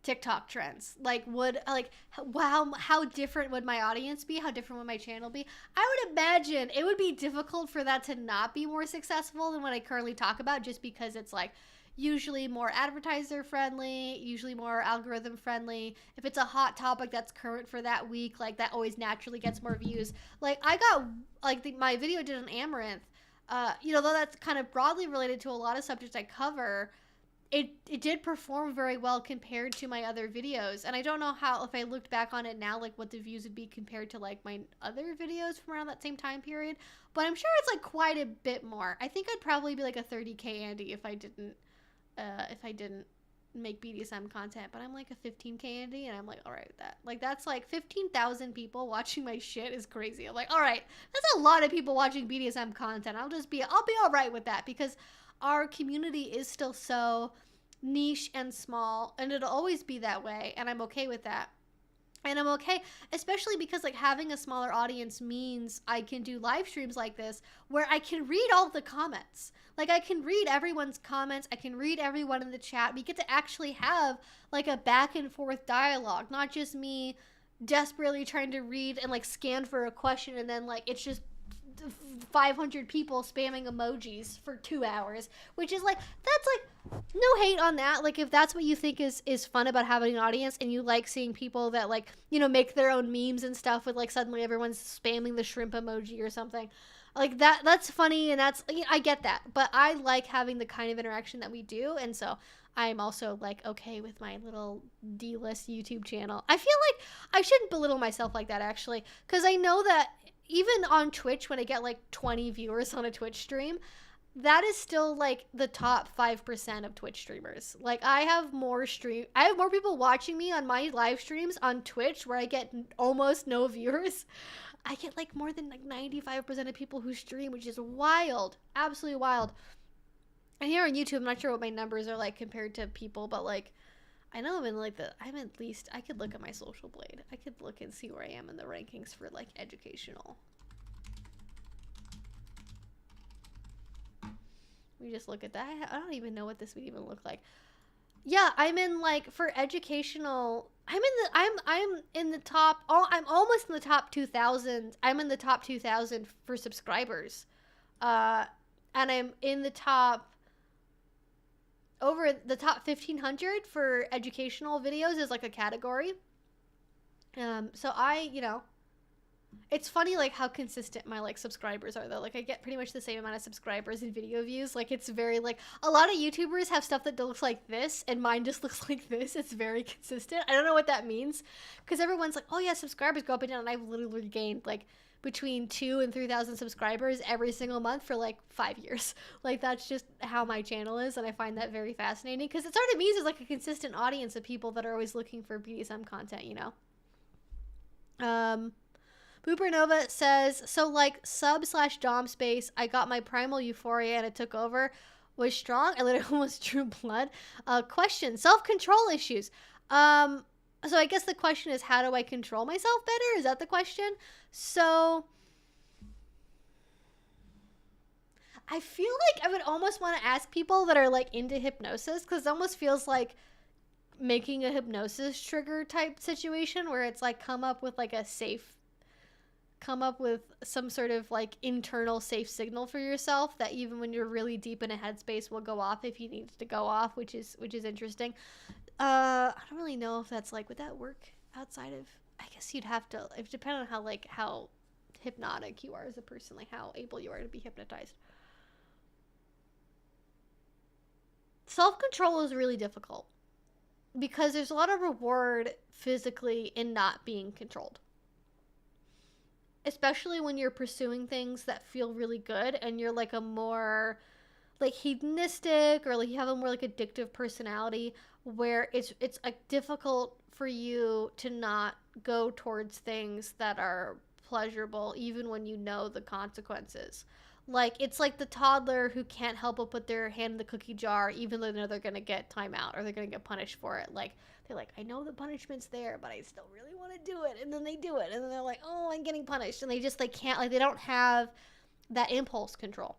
Speaker 1: TikTok trends, like wow, how different would my audience be? How different would my channel be? I would imagine it would be difficult for that to not be more successful than what I currently talk about, just because it's like usually more advertiser friendly, usually more algorithm friendly. If it's a hot topic that's current for that week, like that always naturally gets more views. Like I got like my video did on Amaranth, you know, though that's kind of broadly related to a lot of subjects I cover. it did perform very well compared to my other videos. And I don't know how, if I looked back on it now, like what the views would be compared to like my other videos from around that same time period. But I'm sure it's like quite a bit more. I think I'd probably be like a 30K Andy if I didn't make BDSM content. But I'm like a 15K Andy, and I'm like, all right with that. Like, that's like 15,000 people watching my shit is crazy. I'm like, all right, that's a lot of people watching BDSM content. I'll be all right with that, because our community is still so niche and small, and it'll always be that way, and I'm okay with that. And I'm okay, especially because like having a smaller audience means I can do live streams like this where I can read all the comments. Like, I can read everyone's comments, I can read everyone in the chat. We get to actually have like a back and forth dialogue, not just me desperately trying to read and like scan for a question, and then like it's just 500 people spamming emojis for 2 hours, which is like, that's like, no hate on that. Like, if that's what you think is fun about having an audience, and you like seeing people that like, you know, make their own memes and stuff with like suddenly everyone's spamming the shrimp emoji or something like that, that's funny, and that's, you know, I get that. But I like having the kind of interaction that we do, and so I'm also like okay with my little D-list YouTube channel. I feel like I shouldn't belittle myself like that, actually, because I know that even on Twitch, when I get like 20 viewers on a Twitch stream, that is still like the top 5% of Twitch streamers. Like, I have more people watching me on my live streams on Twitch, where I get almost no viewers. I get like more than like 95% of people who stream, which is wild, absolutely wild. And here on YouTube, I'm not sure what my numbers are like compared to people, but like, I know I'm at least, I could look at my Social Blade. I could look and see where I am in the rankings for like educational. We just look at that. I don't even know what this would even look like. Yeah, I'm in like, for educational, I'm in the top, I'm almost in the top 2,000. I'm in the top 2,000 for subscribers. And I'm in the top, over the top 1,500 for educational videos is like a category. So I, you know, it's funny like how consistent my like subscribers are though. Like, I get pretty much the same amount of subscribers and video views. Like, it's very like, a lot of YouTubers have stuff that looks like this, and mine just looks like this. It's very consistent. I don't know what that means, because everyone's like, oh yeah, subscribers go up and down, and I've literally gained like between 2,000 and 3,000 subscribers every single month for like 5 years. Like, that's just how my channel is, and I find that very fascinating, because it sort of means there's like a consistent audience of people that are always looking for BDSM content, you know. Booper Nova says, so like sub/dom space, I got my primal euphoria and it took over, was strong, I literally almost drew blood. Question, self-control issues. So I guess the question is, how do I control myself better? Is that the question? So I feel like I would almost want to ask people that are like into hypnosis, because it almost feels like making a hypnosis trigger type situation, where it's like come up with some sort of like internal safe signal for yourself that even when you're really deep in a headspace will go off if you need it to go off, which is interesting. I don't really know if that's like, would that work outside of, I guess you'd have to, it depends on how hypnotic you are as a person, like how able you are to be hypnotized. Self-control is really difficult because there's a lot of reward physically in not being controlled. Especially when you're pursuing things that feel really good and you're like a more like hedonistic, or like you have a more like addictive personality, where it's like difficult for you to not go towards things that are pleasurable even when you know the consequences. Like, it's like the toddler who can't help but put their hand in the cookie jar even though they know they're gonna get time out or they're gonna get punished for it. Like, they're like, I know the punishment's there, but I still really want to do it. And then they do it. And then they're like, oh, I'm getting punished. And they just like can't, like, they don't have that impulse control.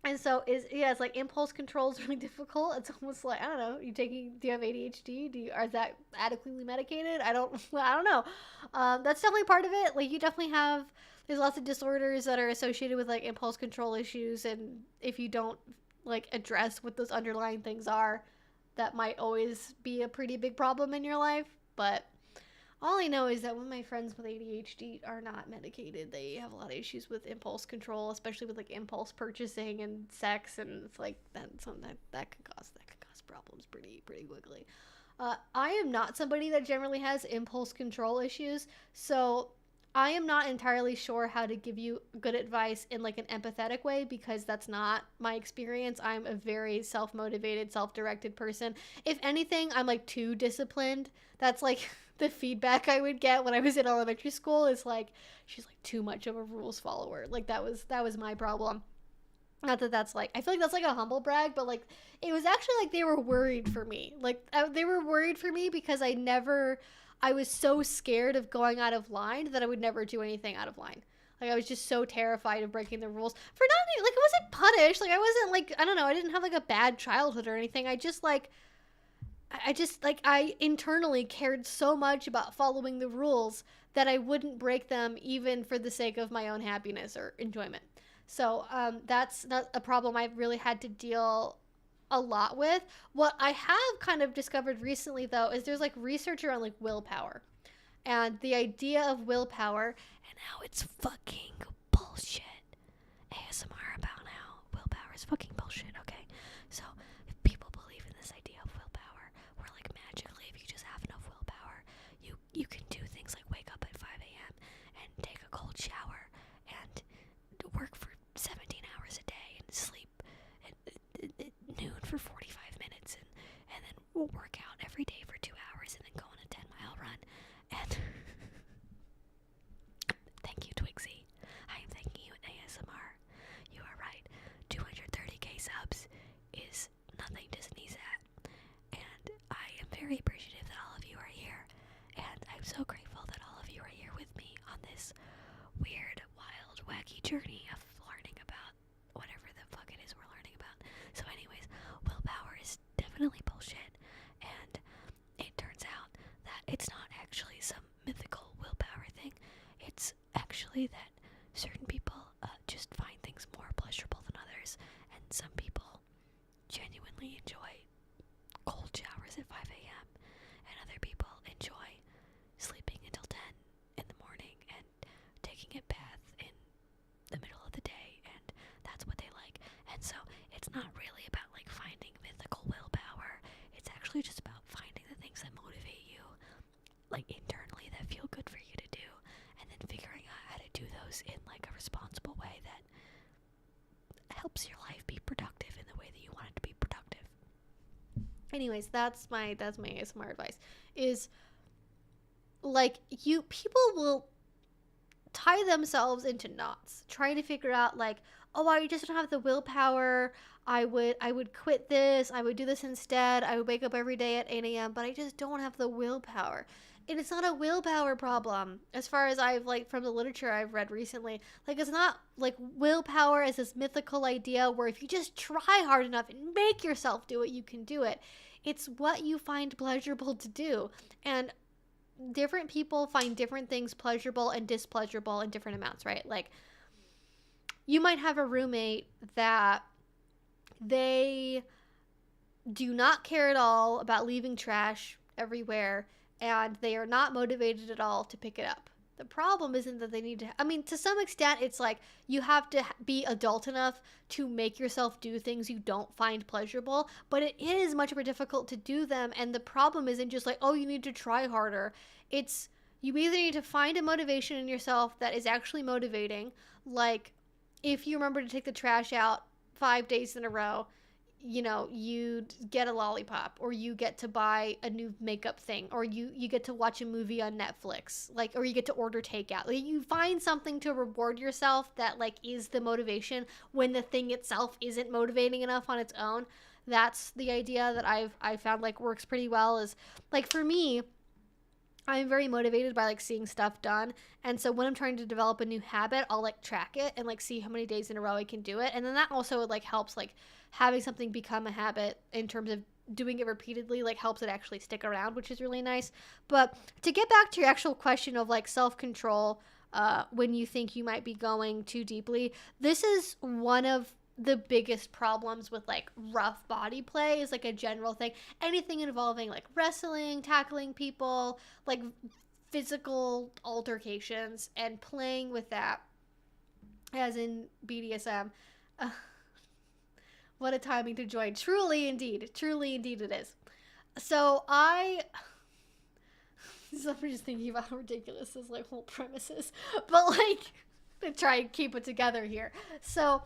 Speaker 1: And so it's like impulse control is really difficult. It's almost like, I don't know, do you have ADHD? Is that adequately medicated? I don't know. That's definitely part of it. Like, you definitely there's lots of disorders that are associated with like impulse control issues. And if you don't like address what those underlying things are, that might always be a pretty big problem in your life. But all I know is that when my friends with ADHD are not medicated, they have a lot of issues with impulse control, especially with like impulse purchasing and sex, and it's like that could cause problems pretty quickly. I am not somebody that generally has impulse control issues, so I am not entirely sure how to give you good advice in like an empathetic way, because that's not my experience. I'm a very self-motivated, self-directed person. If anything, I'm like too disciplined. That's like the feedback I would get when I was in elementary school, is like, she's like too much of a rules follower. Like that was my problem. Not that that's like, I feel like that's like a humble brag, but like it was actually like they were worried for me. Like they were worried for me because I was so scared of going out of line that I would never do anything out of line. Like I was just so terrified of breaking the rules for not, like, it wasn't punished. Like I wasn't like, I don't know, I didn't have like a bad childhood or anything. I just like, I internally cared so much about following the rules that I wouldn't break them even for the sake of my own happiness or enjoyment. So that's not a problem I've really had to deal a lot with. What I have kind of discovered recently, though, is there's like research around like willpower. And the idea of willpower and how it's fucking bullshit. ASMR about how willpower is fucking bullshit, okay? So if people believe in this idea of willpower, where like magically if you just have enough willpower, you can do things like wake up at 5 a.m. and take a cold shower and work for 17 hours a day and sleep at noon for 45 minutes and then we'll work out every day for 2 hours and then go on a 10-mile run. And thank you, Twigsy. I am thanking you in ASMR. You are right. 230k subs is nothing to sneeze at. And I am very appreciative that all of you are here. And I'm so grateful that all of you are here with me on this weird, wild, wacky journey of learning about whatever the fuck it is we're learning about. So anyways, willpower is definitely bullshit, and it turns out that it's not actually some mythical willpower thing. It's actually that certain people just find things more pleasurable than others, and some people genuinely enjoy cold showers at 5 a.m. and other people enjoy sleeping until 10 in the morning and taking a bath in the middle of the day, and that's what they like. And so it's not really about like finding mythical willpower. It's actually just about finding the things that motivate you like internally, that feel good for you to do, and then figuring out how to do those in like a responsible way that helps your life be productive in the way that you want it to be productive. Anyways, that's my ASMR advice, is like, people will tie themselves into knots trying to figure out like, oh, I just don't have the willpower. I would quit this. I would do this instead. I would wake up every day at 8 a.m., but I just don't have the willpower. And it's not a willpower problem, as far as I've like from the literature I've read recently. Like, it's not like willpower as this mythical idea where if you just try hard enough and make yourself do it, you can do it. It's what you find pleasurable to do. And different people find different things pleasurable and displeasurable in different amounts, right? Like, you might have a roommate that they do not care at all about leaving trash everywhere, and they are not motivated at all to pick it up. The problem isn't that they need to, I mean, to some extent, it's like you have to be adult enough to make yourself do things you don't find pleasurable, but it is much more difficult to do them. And the problem isn't just like, oh, you need to try harder. It's, you either need to find a motivation in yourself that is actually motivating. Like, if you remember to take the trash out 5 days in a row, you know, you get a lollipop, or you get to buy a new makeup thing, or you get to watch a movie on Netflix, like, or you get to order takeout. Like, you find something to reward yourself that like is the motivation when the thing itself isn't motivating enough on its own. That's the idea that I've found like works pretty well. Is like, for me, I'm very motivated by like seeing stuff done. And so when I'm trying to develop a new habit, I'll like track it and like see how many days in a row I can do it. And then that also like helps like having something become a habit in terms of doing it repeatedly, like helps it actually stick around, which is really nice. But to get back to your actual question of like self-control, when you think you might be going too deeply, this is one of the biggest problems with like rough body play, is like a general thing. Anything involving like wrestling, tackling people, like physical altercations, and playing with that, as in BDSM. What a timing to join. Truly indeed it is. So I'm just thinking about how ridiculous this like whole premise is, but like to try and keep it together here. So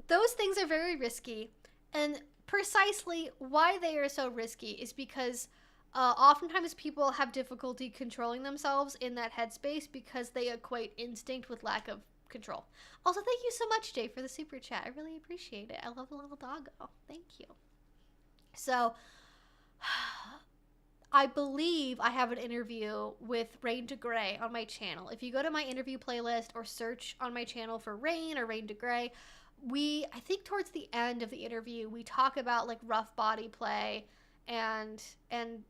Speaker 1: those things are very risky, and precisely why they are so risky is because oftentimes people have difficulty controlling themselves in that headspace because they equate instinct with lack of control. Also, thank you so much, Jay, for the super chat. I really appreciate it. I love the little doggo. Thank you. So, I believe I have an interview with Rain de Grey on my channel. If you go to my interview playlist or search on my channel for Rain or Rain de Grey, I think towards the end of the interview, we talk about like rough body play and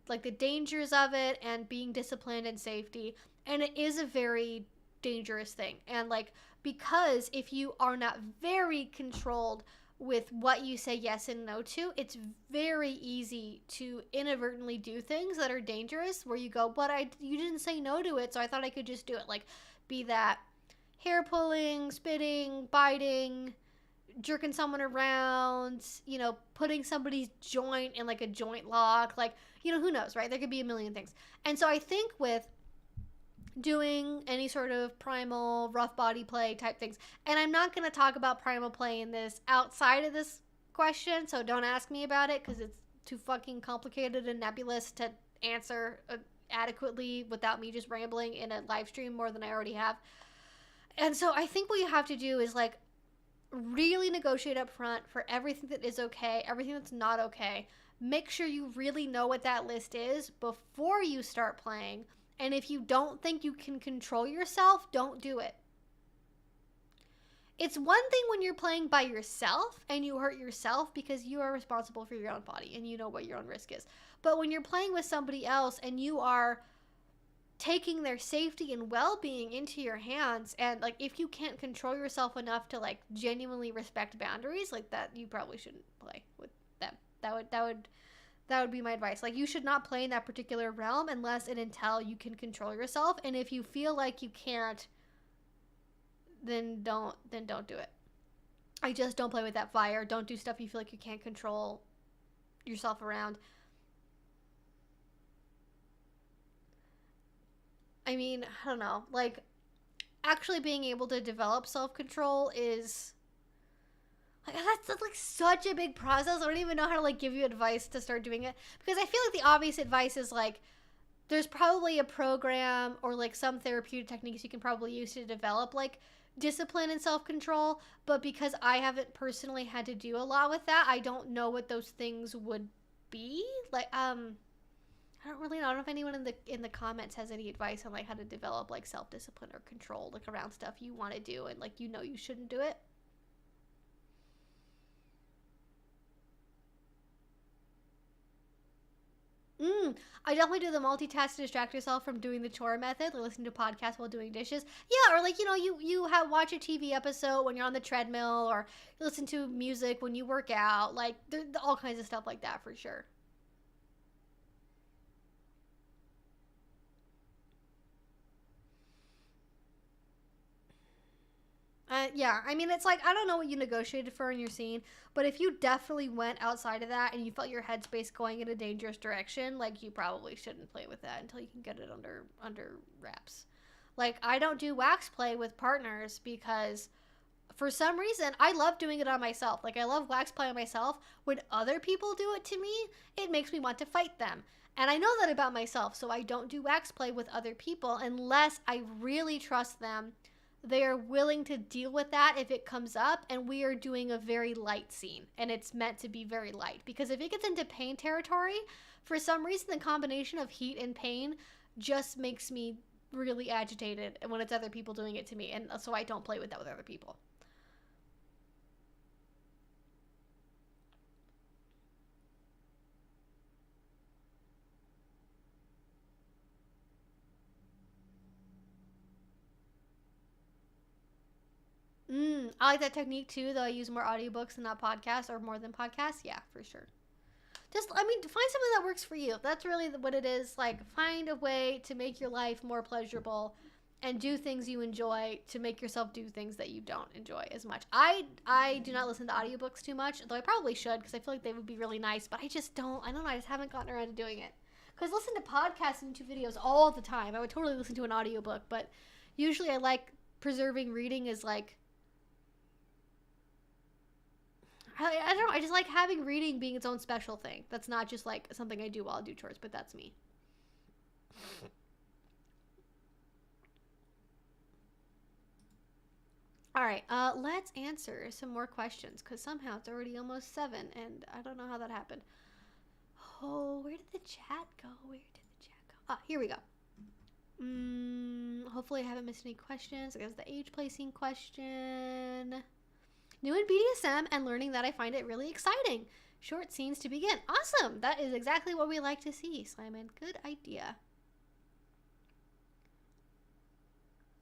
Speaker 1: like the dangers of it and being disciplined and safety. And it is a very dangerous thing. And like, because if you are not very controlled with what you say yes and no to, it's very easy to inadvertently do things that are dangerous where you go, but you didn't say no to it, so I thought I could just do it. Like, be that hair pulling, spitting, biting, jerking someone around, putting somebody's joint in like a joint lock, like, who knows, right? There could be a million things. And so I think with doing any sort of primal rough body play type things, and I'm not going to talk about primal play in this outside of this question, so don't ask me about it because it's too fucking complicated and nebulous to answer adequately without me just rambling in a live stream more than I already have. And so I think what you have to do is like really negotiate up front for everything that is okay, everything that's not okay. Make sure you really know what that list is before you start playing. And if you don't think you can control yourself, don't do it. It's one thing when you're playing by yourself and you hurt yourself because you are responsible for your own body and you know what your own risk is. But when you're playing with somebody else and you are taking their safety and well-being into your hands, and like if you can't control yourself enough to like genuinely respect boundaries like that, you probably shouldn't play with them. That would be my advice. Like, you should not play in that particular realm unless and until you can control yourself. And if you feel like you can't, then don't do it. I just don't play with that fire. Don't do stuff you feel like you can't control yourself around. I mean, I don't know. Like, actually being able to develop self-control is... That's like such a big process. I don't even know how to like give you advice to start doing it, because I feel like the obvious advice is like there's probably a program or like some therapeutic techniques you can probably use to develop like discipline and self-control, but because I haven't personally had to do a lot with that, I don't know what those things would be. Like I don't really know. I don't know if anyone in the comments has any advice on like how to develop like self-discipline or control like around stuff you want to do and like you shouldn't do it. I definitely do the multitask to distract yourself from doing the chore method, like listening to podcasts while doing dishes. Yeah, or like, you watch a TV episode when you're on the treadmill, or you listen to music when you work out. Like, there's all kinds of stuff like that for sure. Yeah, I mean, it's like, I don't know what you negotiated for in your scene, but if you definitely went outside of that and you felt your headspace going in a dangerous direction, like, you probably shouldn't play with that until you can get it under wraps. Like, I don't do wax play with partners because for some reason, I love doing it on myself. Like, I love wax play on myself. When other people do it to me, it makes me want to fight them. And I know that about myself, so I don't do wax play with other people unless I really trust them. They are willing to deal with that if it comes up, and we are doing a very light scene, and it's meant to be very light. Because if it gets into pain territory, for some reason, the combination of heat and pain just makes me really agitated when it's other people doing it to me, and so I don't play with that with other people. I like that technique too, though I use more audiobooks than not podcasts, or more than podcasts. Yeah, for sure. Just, I mean, find something that works for you. That's really what it is. Like, find a way to make your life more pleasurable and do things you enjoy to make yourself do things that you don't enjoy as much. I do not listen to audiobooks too much, though I probably should, because I feel like they would be really nice, but I just don't know, I just haven't gotten around to doing it. Because I listen to podcasts and YouTube videos all the time. I would totally listen to an audiobook, but usually I like preserving reading as like, I don't know, I just like having reading being its own special thing. That's not just like something I do while I do chores, but that's me. All right, let's answer some more questions, because somehow it's already almost 7, and I don't know how that happened. Oh, where did the chat go? Ah, here we go. Hopefully I haven't missed any questions. I guess the age placing question. New in BDSM and learning that I find it really exciting. Short scenes to begin. Awesome! That is exactly what we like to see, Simon. Good idea.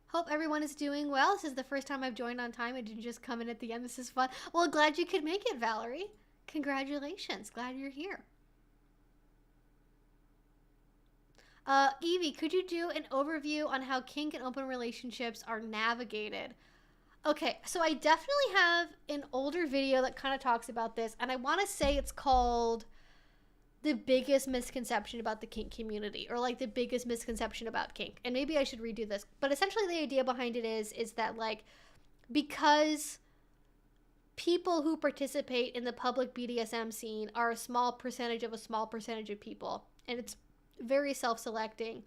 Speaker 1: Hope everyone is doing well. This is the first time I've joined on time. I didn't just come in at the end. This is fun. Well, glad you could make it, Valerie. Congratulations. Glad you're here. Evie, could you do an overview on how kink and open relationships are navigated? Okay, so I definitely have an older video that kind of talks about this, and I want to say it's called The Biggest Misconception About the Kink Community, or like the biggest misconception about kink. And maybe I should redo this, but essentially the idea behind it is that like, because people who participate in the public BDSM scene are a small percentage of people, and it's very self-selecting,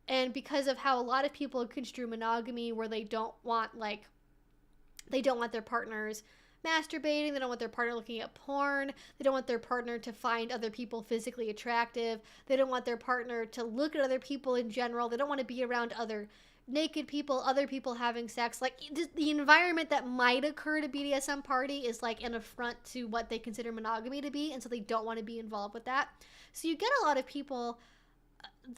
Speaker 1: and because of how a lot of people construe monogamy, where they don't want their partners masturbating, they don't want their partner looking at porn, they don't want their partner to find other people physically attractive, they don't want their partner to look at other people in general, they don't want to be around other naked people, other people having sex. Like, the environment that might occur at a BDSM party is like an affront to what they consider monogamy to be, and so they don't want to be involved with that. So you get a lot of people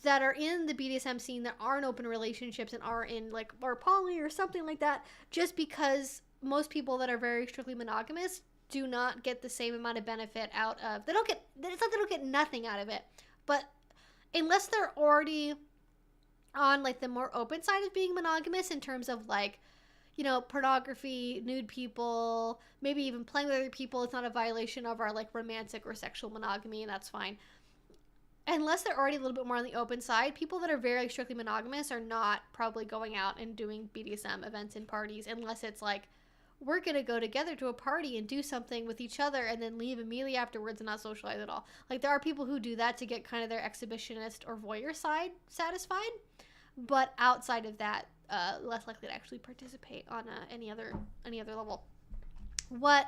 Speaker 1: that are in the BDSM scene that aren't open relationships and are in like or poly or something like that, just because most people that are very strictly monogamous do not get the same amount of benefit out of, it's not they don't get nothing out of it, but unless they're already on like the more open side of being monogamous in terms of like, you know, pornography, nude people, maybe even playing with other people, it's not a violation of our like romantic or sexual monogamy, and that's fine. Unless they're already a little bit more on the open side, people that are very strictly monogamous are not probably going out and doing BDSM events and parties, unless it's like, we're going to go together to a party and do something with each other and then leave immediately afterwards and not socialize at all. Like, there are people who do that to get kind of their exhibitionist or voyeur side satisfied, but outside of that, less likely to actually participate on any other level. What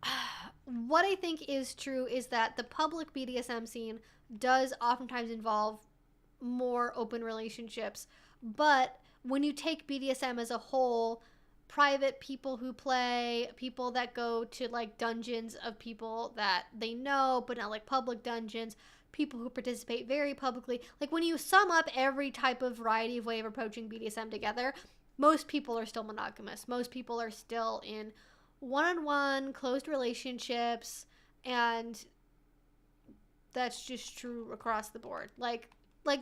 Speaker 1: I think is true is that the public BDSM scene does oftentimes involve more open relationships, but when you take BDSM as a whole, private people who play, people that go to like dungeons of people that they know but not like public dungeons, people who participate very publicly, like when you sum up every type of variety of way of approaching BDSM together, most people are still monogamous. Most people are still in one-on-one closed relationships, and that's just true across the board. Like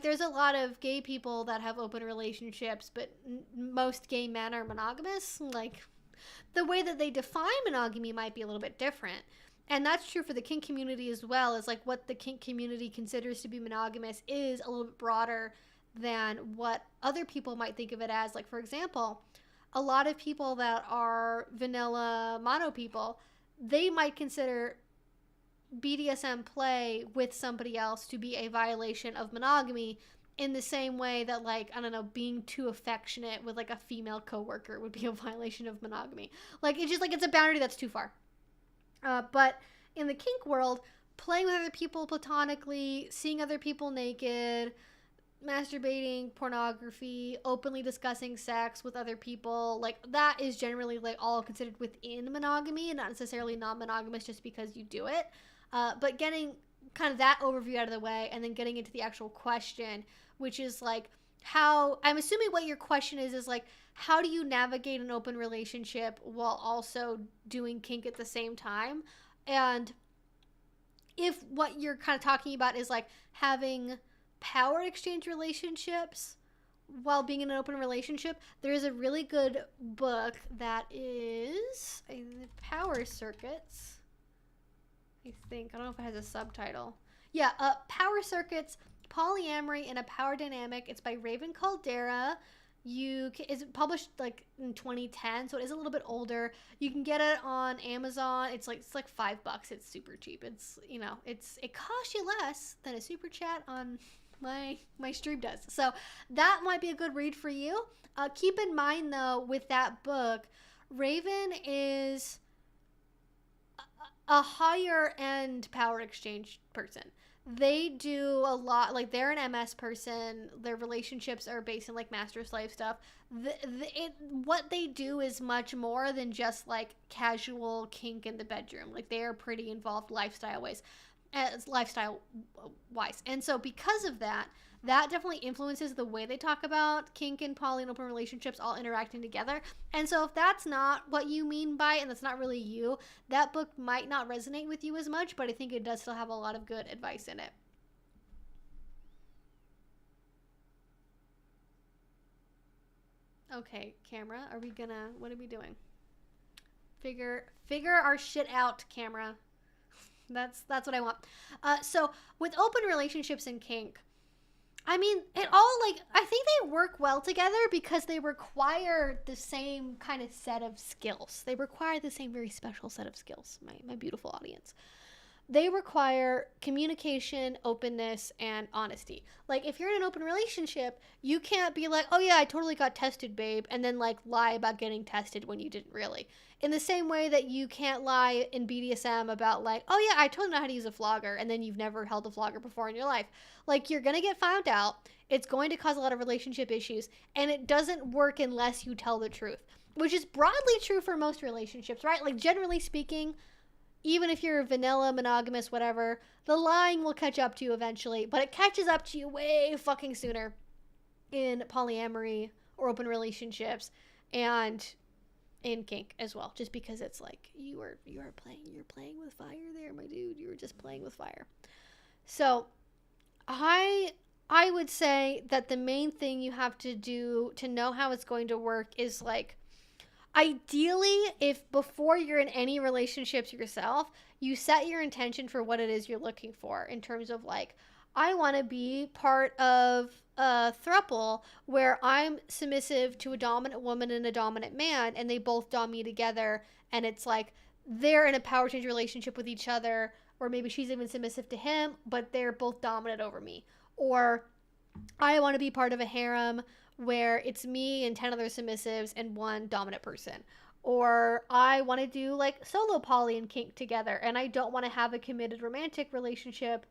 Speaker 1: there's a lot of gay people that have open relationships, but most gay men are monogamous. Like, the way that they define monogamy might be a little bit different, and that's true for the kink community as well. Is like what the kink community considers to be monogamous is a little bit broader than what other people might think of it as. Like, for example, a lot of people that are vanilla mono people, they might consider BDSM play with somebody else to be a violation of monogamy, in the same way that, like, I don't know, being too affectionate with like a female coworker would be a violation of monogamy. Like, it's just like, it's a boundary that's too far. But in the kink world, playing with other people platonically, seeing other people naked, masturbating, pornography, openly discussing sex with other people, like, that is generally like all considered within monogamy and not necessarily non-monogamous just because you do it. But getting kind of that overview out of the way, and then getting into the actual question, which is like, how, I'm assuming what your question is like, how do you navigate an open relationship while also doing kink at the same time? And if what you're kind of talking about is like having power exchange relationships, while being in an open relationship, there is a really good book that is Power Circuits. I think. I don't know if it has a subtitle. Yeah, Power Circuits, Polyamory in a Power Dynamic. It's by Raven Caldera. It's published like in 2010, so it is a little bit older. You can get it on Amazon. It's like $5. It's super cheap. It's, you know, it costs you less than a super chat on my stream does. So that might be a good read for you. Keep in mind though, with that book, Raven is a higher end power exchange person. They do a lot, like they're an MS person. Their relationships are based in like master slave stuff. What they do is much more than just like casual kink in the bedroom. Like they are pretty involved lifestyle wise. And so because of that definitely influences the way they talk about kink and poly and open relationships all interacting together. And so if that's not what you mean by it, and that's not really you, that book might not resonate with you as much, but I think it does still have a lot of good advice in it. Okay, camera, what are we doing? Figure our shit out, camera. That's what I want. So with open relationships and kink, I mean, I think they work well together because they require the same kind of set of skills. They require the same very special set of skills, my beautiful audience. They require communication, openness, and honesty. Like, if you're in an open relationship, you can't be like, oh yeah, I totally got tested, babe, and then like lie about getting tested when you didn't really. In the same way that you can't lie in BDSM about like, oh yeah, I totally know how to use a flogger, and then you've never held a flogger before in your life. Like, you're gonna get found out. It's going to cause a lot of relationship issues, and it doesn't work unless you tell the truth, which is broadly true for most relationships, right? Like, generally speaking, even if you're vanilla, monogamous, whatever, the lying will catch up to you eventually, but it catches up to you way fucking sooner in polyamory or open relationships and in kink as well, just because it's like you're playing with fire there, my dude. You were just playing with fire. So I would say that the main thing you have to do to know how it's going to work is like, ideally, if before you're in any relationships yourself, you set your intention for what it is you're looking for in terms of like, I want to be part of a throuple where I'm submissive to a dominant woman and a dominant man, and they both dom me together, and it's like they're in a power change relationship with each other, or maybe she's even submissive to him, but they're both dominant over me. Or I want to be part of a harem where it's me and 10 other submissives and one dominant person. Or I want to do like solo poly and kink together, and I don't want to have a committed romantic relationship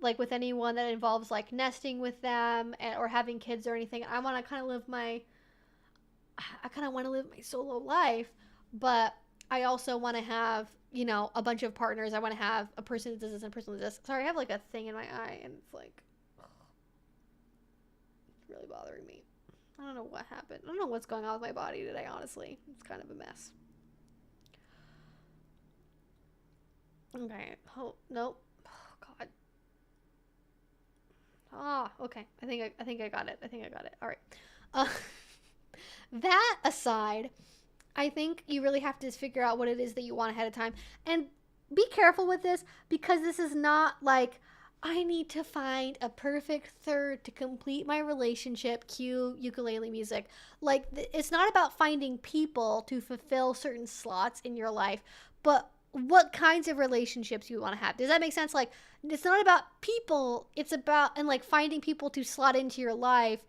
Speaker 1: like with anyone that involves like nesting with them or having kids or anything. I want to kind of live my solo life, but I also want to have, you know, a bunch of partners. I want to have a person that does this and a person that does this. Sorry, I have like a thing in my eye, and it's like, it's really bothering me. I don't know what happened. I don't know what's going on with my body today, honestly. It's kind of a mess. Okay. Oh, nope. Oh, God. Ah, okay. I think I got it. All right. That aside, I think you really have to figure out what it is that you want ahead of time. And be careful with this, because this is not like, I need to find a perfect third to complete my relationship, cue ukulele music. Like, it's not about finding people to fulfill certain slots in your life, but what kinds of relationships you want to have. Does that make sense? Like, it's not about people, it's about, and like finding people to slot into your life.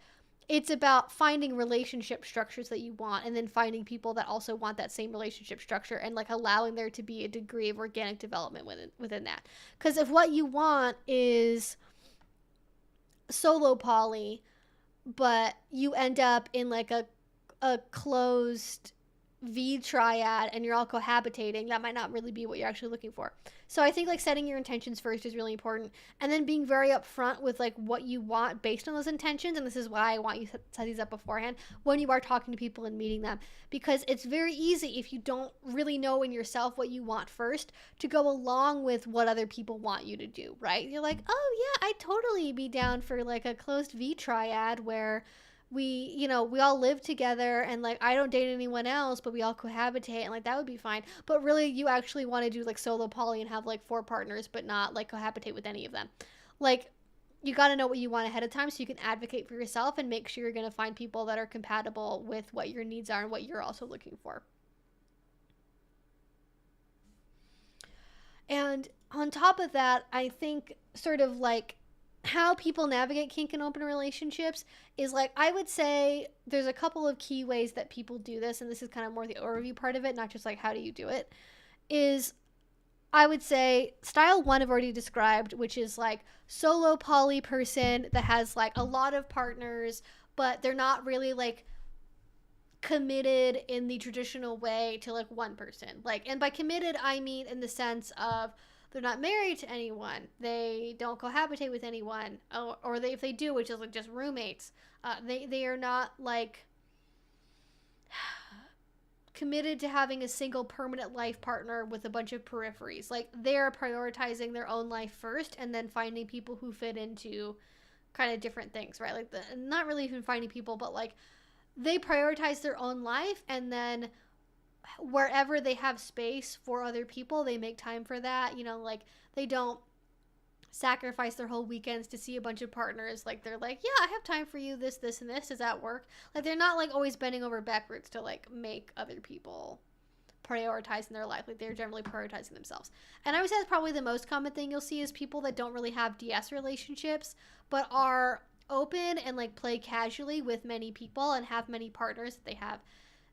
Speaker 1: It's about finding relationship structures that you want, and then finding people that also want that same relationship structure, and like allowing there to be a degree of organic development within that. Because if what you want is solo poly, but you end up in like a closed V triad and you're all cohabitating, that might not really be what you're actually looking for. So I think like setting your intentions first is really important, and then being very upfront with like what you want based on those intentions. And this is why I want you to set these up beforehand when you are talking to people and meeting them, because it's very easy, if you don't really know in yourself what you want first, to go along with what other people want you to do, right? You're like, oh yeah, I'd totally be down for like a closed V triad where we all live together, and like I don't date anyone else, but we all cohabitate, and like that would be fine. But really, you actually want to do like solo poly and have like 4 partners, but not like cohabitate with any of them. Like, you got to know what you want ahead of time so you can advocate for yourself and make sure you're going to find people that are compatible with what your needs are and what you're also looking for. And on top of that, I think sort of like how people navigate kink and open relationships is like, I would say there's a couple of key ways that people do this, and this is kind of more the overview part of it, not just like how do you do it, is I would say style 1 I've already described, which is like solo poly person that has like a lot of partners, but they're not really like committed in the traditional way to like one person. Like, and by committed, I mean in the sense of they're not married to anyone, they don't cohabitate with anyone, or they, if they do, which is like just roommates, they are not like committed to having a single permanent life partner with a bunch of peripheries. Like, they're prioritizing their own life first and then finding people who fit into kind of different things, right? Like, not really even finding people, but like they prioritize their own life, and then wherever they have space for other people, they make time for that. Like, they don't sacrifice their whole weekends to see a bunch of partners. Like, they're like, yeah, I have time for you, this and this. Does that work? Like, they're not like always bending over backwards to like make other people prioritize in their life. Like, they're generally prioritizing themselves. And I would say that's probably the most common thing you'll see is people that don't really have DS relationships, but are open and like play casually with many people and have many partners that they have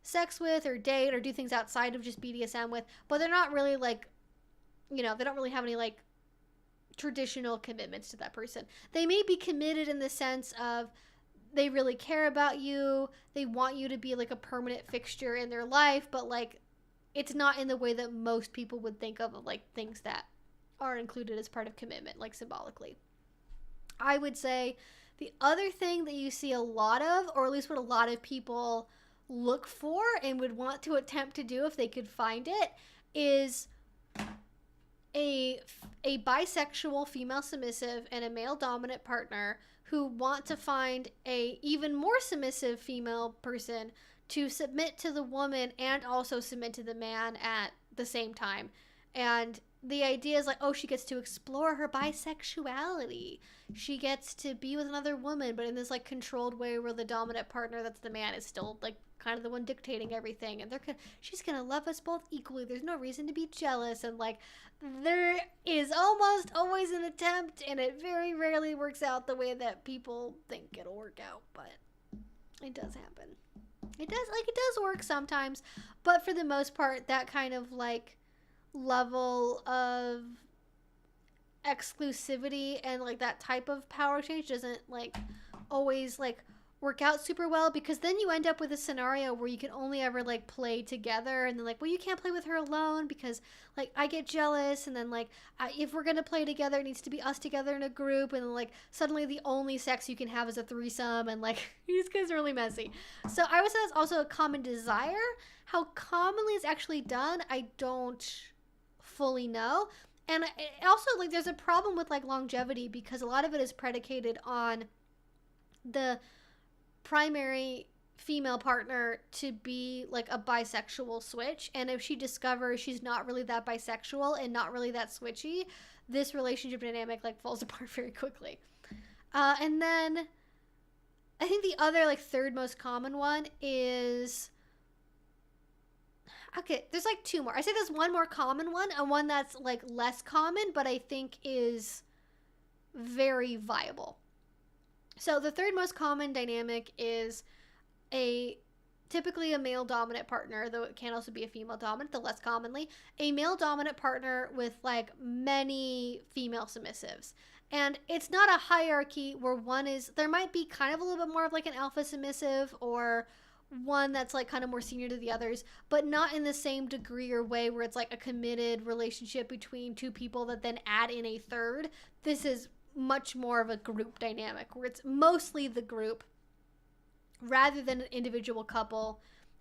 Speaker 1: sex with or date or do things outside of just BDSM with, but they're not really like, they don't really have any like traditional commitments to that person. They may be committed in the sense of they really care about you, they want you to be like a permanent fixture in their life, but like it's not in the way that most people would think of like things that are included as part of commitment, like symbolically. I would say the other thing that you see a lot of, or at least what a lot of people look for and would want to attempt to do if they could find it, is a bisexual female submissive and a male dominant partner who want to find a even more submissive female person to submit to the woman and also submit to the man at the same time. And the idea is like, oh, she gets to explore her bisexuality. She gets to be with another woman, but in this like controlled way where the dominant partner, that's the man, is still like kind of the one dictating everything, and she's gonna love us both equally. There's no reason to be jealous, and like there is almost always an attempt, and it very rarely works out the way that people think it'll work out, but it does happen. It does work sometimes, but for the most part, that kind of like level of exclusivity and like that type of power change doesn't like always like work out super well, because then you end up with a scenario where you can only ever like play together, and then like, well, you can't play with her alone because like I get jealous, and then like if we're gonna play together, it needs to be us together in a group, and then like suddenly the only sex you can have is a threesome, and like these guys are really messy. So I would say that's also a common desire. How commonly it's actually done, I don't fully know. And also like there's a problem with like longevity, because a lot of it is predicated on the primary female partner to be like a bisexual switch, and if she discovers she's not really that bisexual and not really that switchy, this relationship dynamic like falls apart very quickly. And then I think the other like third most common one is, okay, there's like 2 more. I say there's one more common one, and one that's like less common but I think is very viable. So the third most common dynamic is typically a male dominant partner, though it can also be a female dominant, the less commonly, a male dominant partner with like many female submissives. And it's not a hierarchy where one is, there might be kind of a little bit more of like an alpha submissive or one that's like kind of more senior to the others, but not in the same degree or way where it's like a committed relationship between 2 people that then add in a third. This is much more of a group dynamic where it's mostly the group rather than an individual couple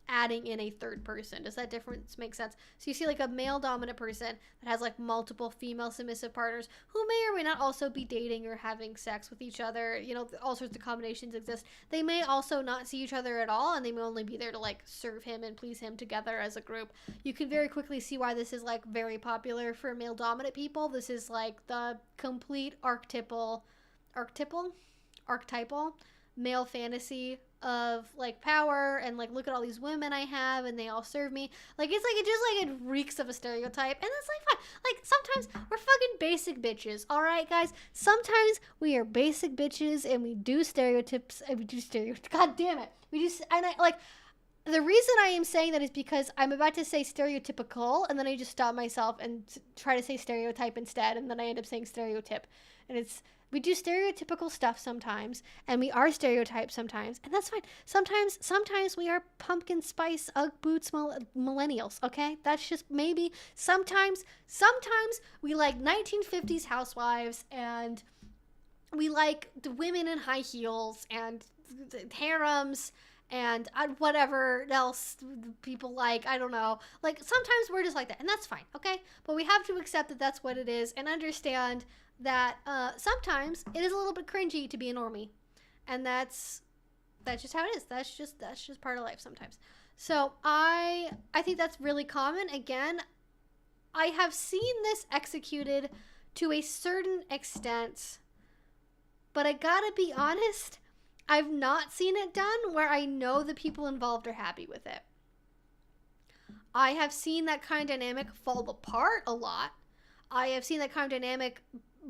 Speaker 1: adding in a third person. Does that difference make sense? So you see like a male dominant person that has like multiple female submissive partners who may or may not also be dating or having sex with each other. You know, all sorts of combinations exist. They may also not see each other at all, and they may only be there to like serve him and please him together as a group. You can very quickly see why this is like very popular for male dominant people. This is like the complete archetypal male fantasy of like power and like, look at all these women I have and they all serve me. Like it's like it reeks of a stereotype, and that's like fine. Like sometimes we're fucking basic bitches, all right, guys. Sometimes we are basic bitches and we do stereotypes. And we do stereotypes. God damn it, we do. And I like the reason I am saying that is because I'm about to say stereotypical, and then I just stop myself and try to say stereotype instead, and then I end up saying stereotype, and it's. We do stereotypical stuff sometimes, and we are stereotyped sometimes, and that's fine. Sometimes we are pumpkin spice Ugg boots millennials, okay? That's just maybe. Sometimes we like 1950s housewives, and we like the women in high heels and harems and whatever else people like. I don't know. Like sometimes we're just like that, and that's fine, okay? But we have to accept that that's what it is, and understand that sometimes it is a little bit cringy to be a normie, and that's just how it is. That's just part of life sometimes. So I think that's really common. Again, I have seen this executed to a certain extent, but I gotta be honest, I've not seen it done where I know the people involved are happy with it. I have seen that kind of dynamic fall apart a lot. I have seen that kind of dynamic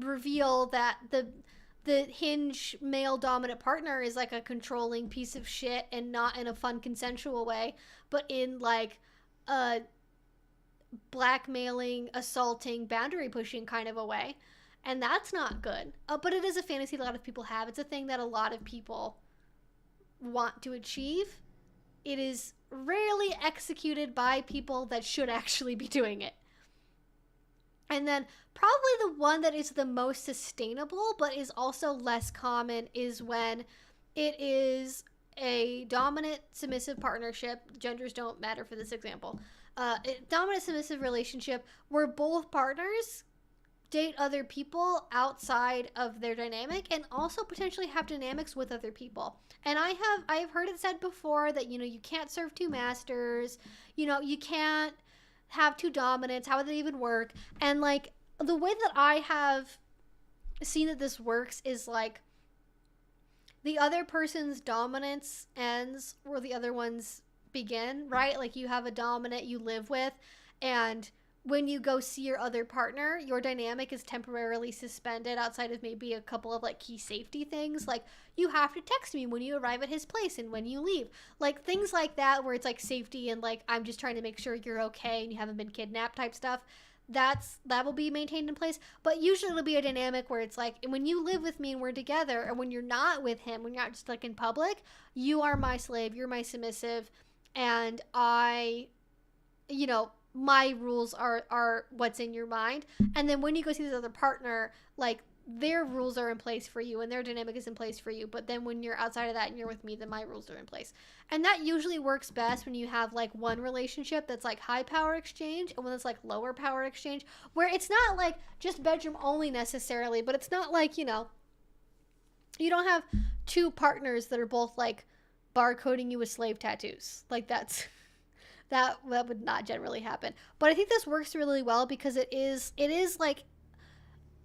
Speaker 1: reveal that the hinge male dominant partner is like a controlling piece of shit, and not in a fun consensual way, but in like a blackmailing, assaulting, boundary pushing kind of a way, and that's not good. But it is a fantasy a lot of people have. It's a thing that a lot of people want to achieve. It is rarely executed by people that should actually be doing it. And then probably the one that is the most sustainable but is also less common is when it is a dominant submissive partnership. Genders don't matter for this example. Dominant submissive relationship where both partners date other people outside of their dynamic, and also potentially have dynamics with other people. And I have heard it said before that, you know, you can't serve two masters, you know, you can't have two dominants. How would that even work? And like the way that I have seen that this works is like the other person's dominance ends where the other ones begin, right? Like you have a dominant you live with, and when you go see your other partner, your dynamic is temporarily suspended outside of maybe a couple of like key safety things. Like you have to text me when you arrive at his place and when you leave. Like things like that where it's like safety and like I'm just trying to make sure you're okay and you haven't been kidnapped type stuff. That will be maintained in place. But usually it'll be a dynamic where it's like when you live with me and we're together, or when you're not with him, when you're not just like in public, you are my slave, you're my submissive, and I, you know, my rules are what's in your mind. And then when you go see this other partner, like their rules are in place for you and their dynamic is in place for you. But then when you're outside of that and you're with me, then my rules are in place. And that usually works best when you have like one relationship that's like high power exchange and one that's like lower power exchange, where it's not like just bedroom only necessarily, but it's not like, you know, you don't have two partners that are both like barcoding you with slave tattoos. Like that would not generally happen. But I think this works really well because it is like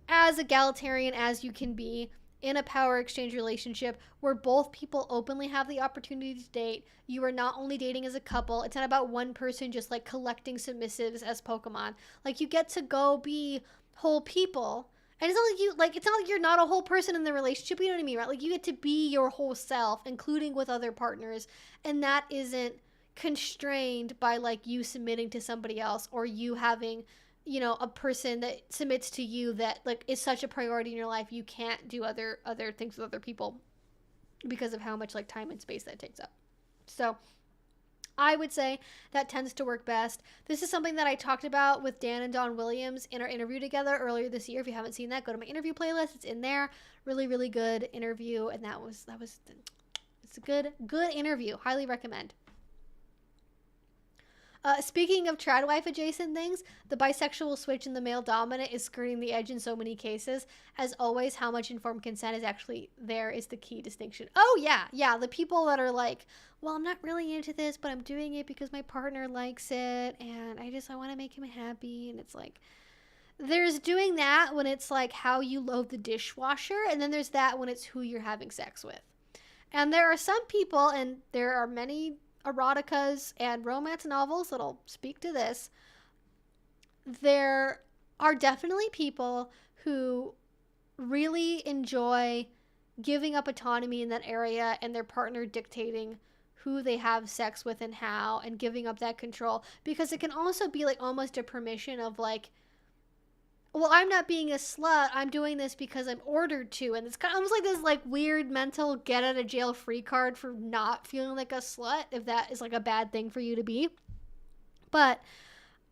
Speaker 1: as egalitarian as you can be in a power exchange relationship where both people openly have the opportunity to date. You are not only dating as a couple. It's not about one person just like collecting submissives as Pokemon. Like you get to go be whole people. And it's not like you're not a whole person in the relationship, you know what I mean, right? Like you get to be your whole self, including with other partners, and that isn't constrained by like you submitting to somebody else, or you having, you know, a person that submits to you that like is such a priority in your life you can't do other things with other people because of how much like time and space that takes up. So I would say that tends to work best. This is something that I talked about with Dan and Dawn Williams in our interview together earlier this year. If you haven't seen that, go to my interview playlist. It's in there. Really, really good interview, and it's a good interview. Highly recommend. Speaking of trad wife adjacent things, the bisexual switch in the male dominant is skirting the edge in so many cases. As always, how much informed consent is actually there is the key distinction. Oh, yeah. Yeah. The people that are like, well, I'm not really into this, but I'm doing it because my partner likes it. And I want to make him happy. And it's like, there's doing that when it's like how you load the dishwasher. And then there's that when it's who you're having sex with. And there are some people, and there are many eroticas and romance novels that'll speak to this. There are definitely people who really enjoy giving up autonomy in that area and their partner dictating who they have sex with and how, and giving up that control, because it can also be like almost a permission of like, well, I'm not being a slut. I'm doing this because I'm ordered to. And it's kind of almost like this like weird mental get out of jail free card for not feeling like a slut, if that is like a bad thing for you to be. But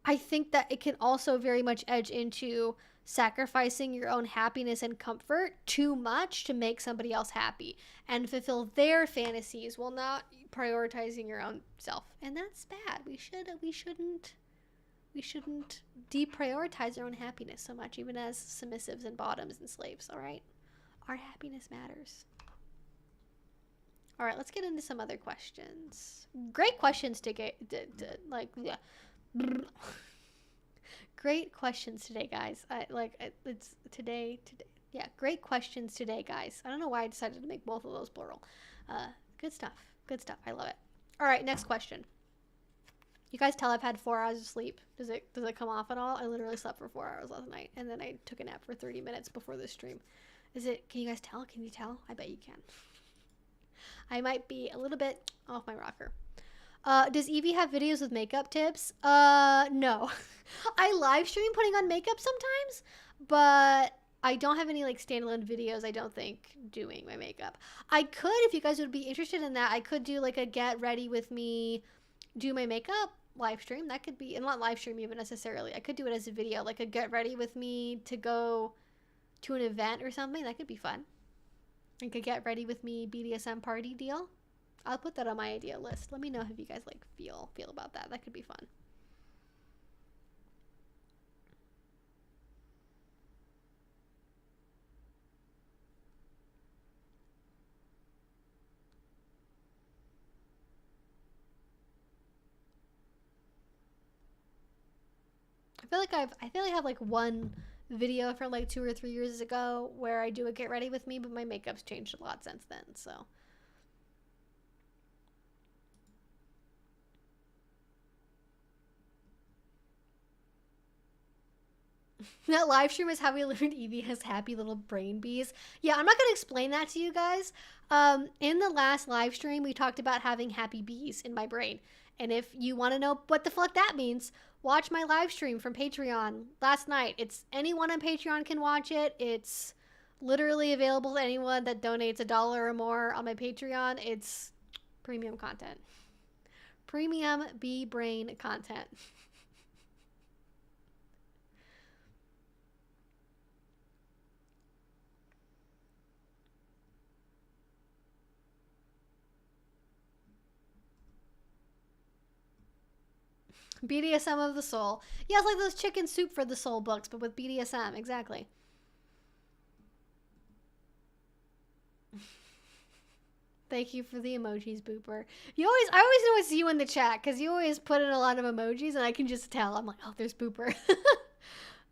Speaker 1: I think that it can also very much edge into sacrificing your own happiness and comfort too much to make somebody else happy and fulfill their fantasies while not prioritizing your own self. And that's bad. We shouldn't deprioritize our own happiness so much, even as submissives and bottoms and slaves, all right? Our happiness matters. All right, let's get into some other questions. Great questions to get, Great questions today, guys. It's today. Yeah, great questions today, guys. I don't know why I decided to make both of those plural. Good stuff. I love it. All right, next question. You guys tell I've had 4 hours of sleep. Does it come off at all? I literally slept for 4 hours last night, and then I took a nap for 30 minutes before this stream. Can you guys tell? Can you tell? I bet you can. I might be a little bit off my rocker. Does Evie have videos with makeup tips? No. I live stream putting on makeup sometimes, but I don't have any like standalone videos, I don't think, doing my makeup. I could, if you guys would be interested in that, I could do like a get ready with me, do my makeup live stream. That could be, and not live stream even necessarily. I could do it as a video, like a get ready with me to go to an event or something. That could be fun. Like a get ready with me BDSM party deal. I'll put that on my idea list. Let me know if you guys like feel about that. That could be fun. I feel like I have like one video from like 2 or 3 years ago where I do a get ready with me, but my makeup's changed a lot since then, so. That live stream is how we learned Evie has happy little brain bees. Yeah, I'm not going to explain that to you guys. In the last live stream, we talked about having happy bees in my brain. And if you want to know what the fuck that means, watch my live stream from Patreon last night. It's anyone on Patreon can watch it. It's literally available to anyone that donates $1 or more on my Patreon. It's premium content. Premium bee brain content. BDSM of the soul. Yeah, it's like those chicken soup for the soul books, but with BDSM. Exactly. Thank you for the emojis, Booper. I always know it's you in the chat, because you always put in a lot of emojis, and I can just tell. I'm like, oh, there's Booper.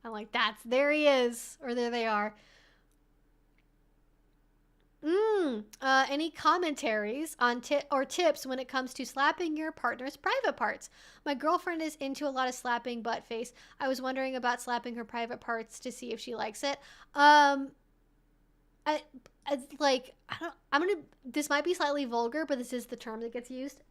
Speaker 1: I'm like, there he is. Or there they are. Any commentaries on tips when it comes to slapping your partner's private parts? My girlfriend is into a lot of slapping butt face. I was wondering about slapping her private parts to see if she likes it. This might be slightly vulgar, but this is the term that gets used.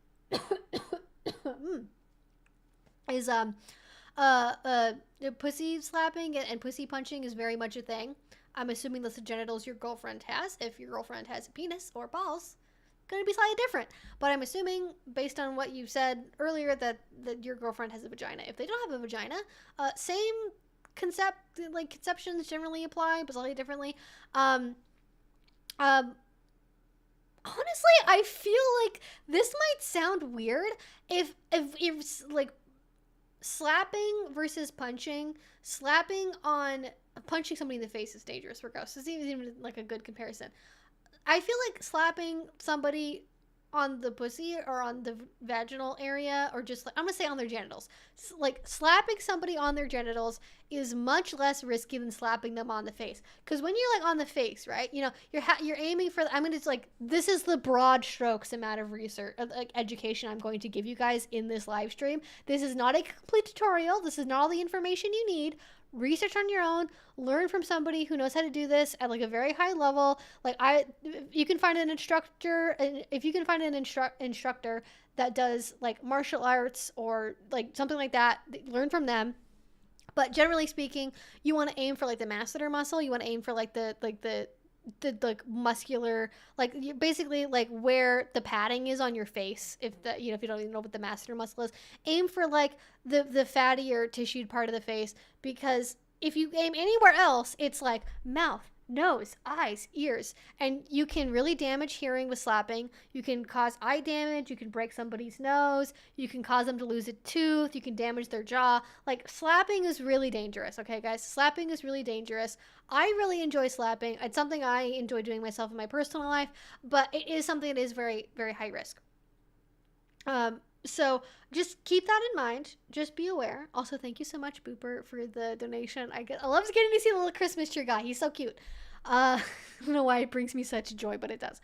Speaker 1: Pussy slapping and pussy punching is very much a thing. I'm assuming that's the genitals your girlfriend has. If your girlfriend has a penis or balls, going to be slightly different. But I'm assuming, based on what you said earlier, that your girlfriend has a vagina. If they don't have a vagina, same conceptions generally apply, but slightly differently. Honestly, I feel like this might sound weird if like slapping versus punching. Punching somebody in the face is dangerous for ghosts. It's even like a good comparison. I feel like slapping somebody on the pussy or on the vaginal area, or just like, I'm gonna say on their genitals, like slapping somebody on their genitals is much less risky than slapping them on the face. Because when you're like on the face, right, you know, you're aiming for, I'm gonna like, this is the broad strokes amount of research, like education I'm going to give you guys in this live stream. This is not a complete tutorial. This is not all the information you need. Research on your own, learn from somebody who knows how to do this at like a very high level. Like you can find an instructor, and if you can find an instructor that does like martial arts or like something like that, learn from them. But generally speaking, you want to aim for like the masseter muscle. You want to aim for like the like muscular, like basically like where the padding is on your face. If that, you know, if you don't even know what the masseter muscle is, aim for like the fattier tissued part of the face, because if you aim anywhere else, it's like mouth, nose, eyes, ears, and you can really damage hearing with slapping. You can cause eye damage, you can break somebody's nose, you can cause them to lose a tooth, you can damage their jaw. Like, slapping is really dangerous, okay guys? Slapping is really dangerous. I really enjoy slapping. It's something I enjoy doing myself in my personal life, but it is something that is very, very high risk. So just keep that in mind. Just be aware. Also, thank you so much, Booper, for the donation. I love getting to see the little Christmas tree guy. He's so cute. I don't know why it brings me such joy, but it does.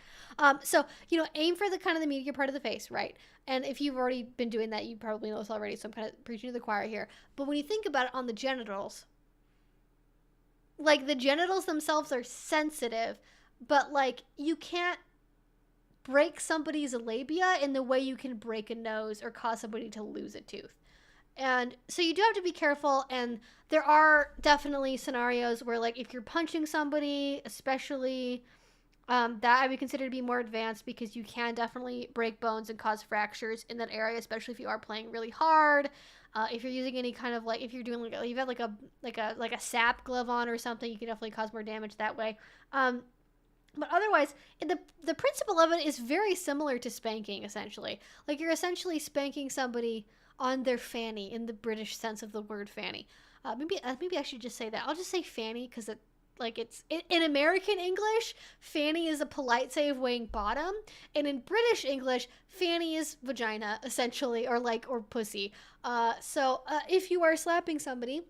Speaker 1: So, you know, aim for the kind of the meatier part of the face, right? And if you've already been doing that, you probably know this already, so I'm kind of preaching to the choir here. But when you think about it on the genitals, like the genitals themselves are sensitive, but like you can't break somebody's labia in the way you can break a nose or cause somebody to lose a tooth. And so you do have to be careful, and there are definitely scenarios where, like, if you're punching somebody, especially, that I would consider to be more advanced, because you can definitely break bones and cause fractures in that area, especially if you are playing really hard. If you're using any kind of, like, if you're doing like you've got like a sap glove on or something, you can definitely cause more damage that way. But otherwise, the principle of it is very similar to spanking, essentially. Like, you're essentially spanking somebody on their fanny, in the British sense of the word fanny. Maybe I should just say that. I'll just say fanny, because in American English, fanny is a polite way of saying bottom, and in British English, fanny is vagina, essentially, or pussy. So if you are slapping somebody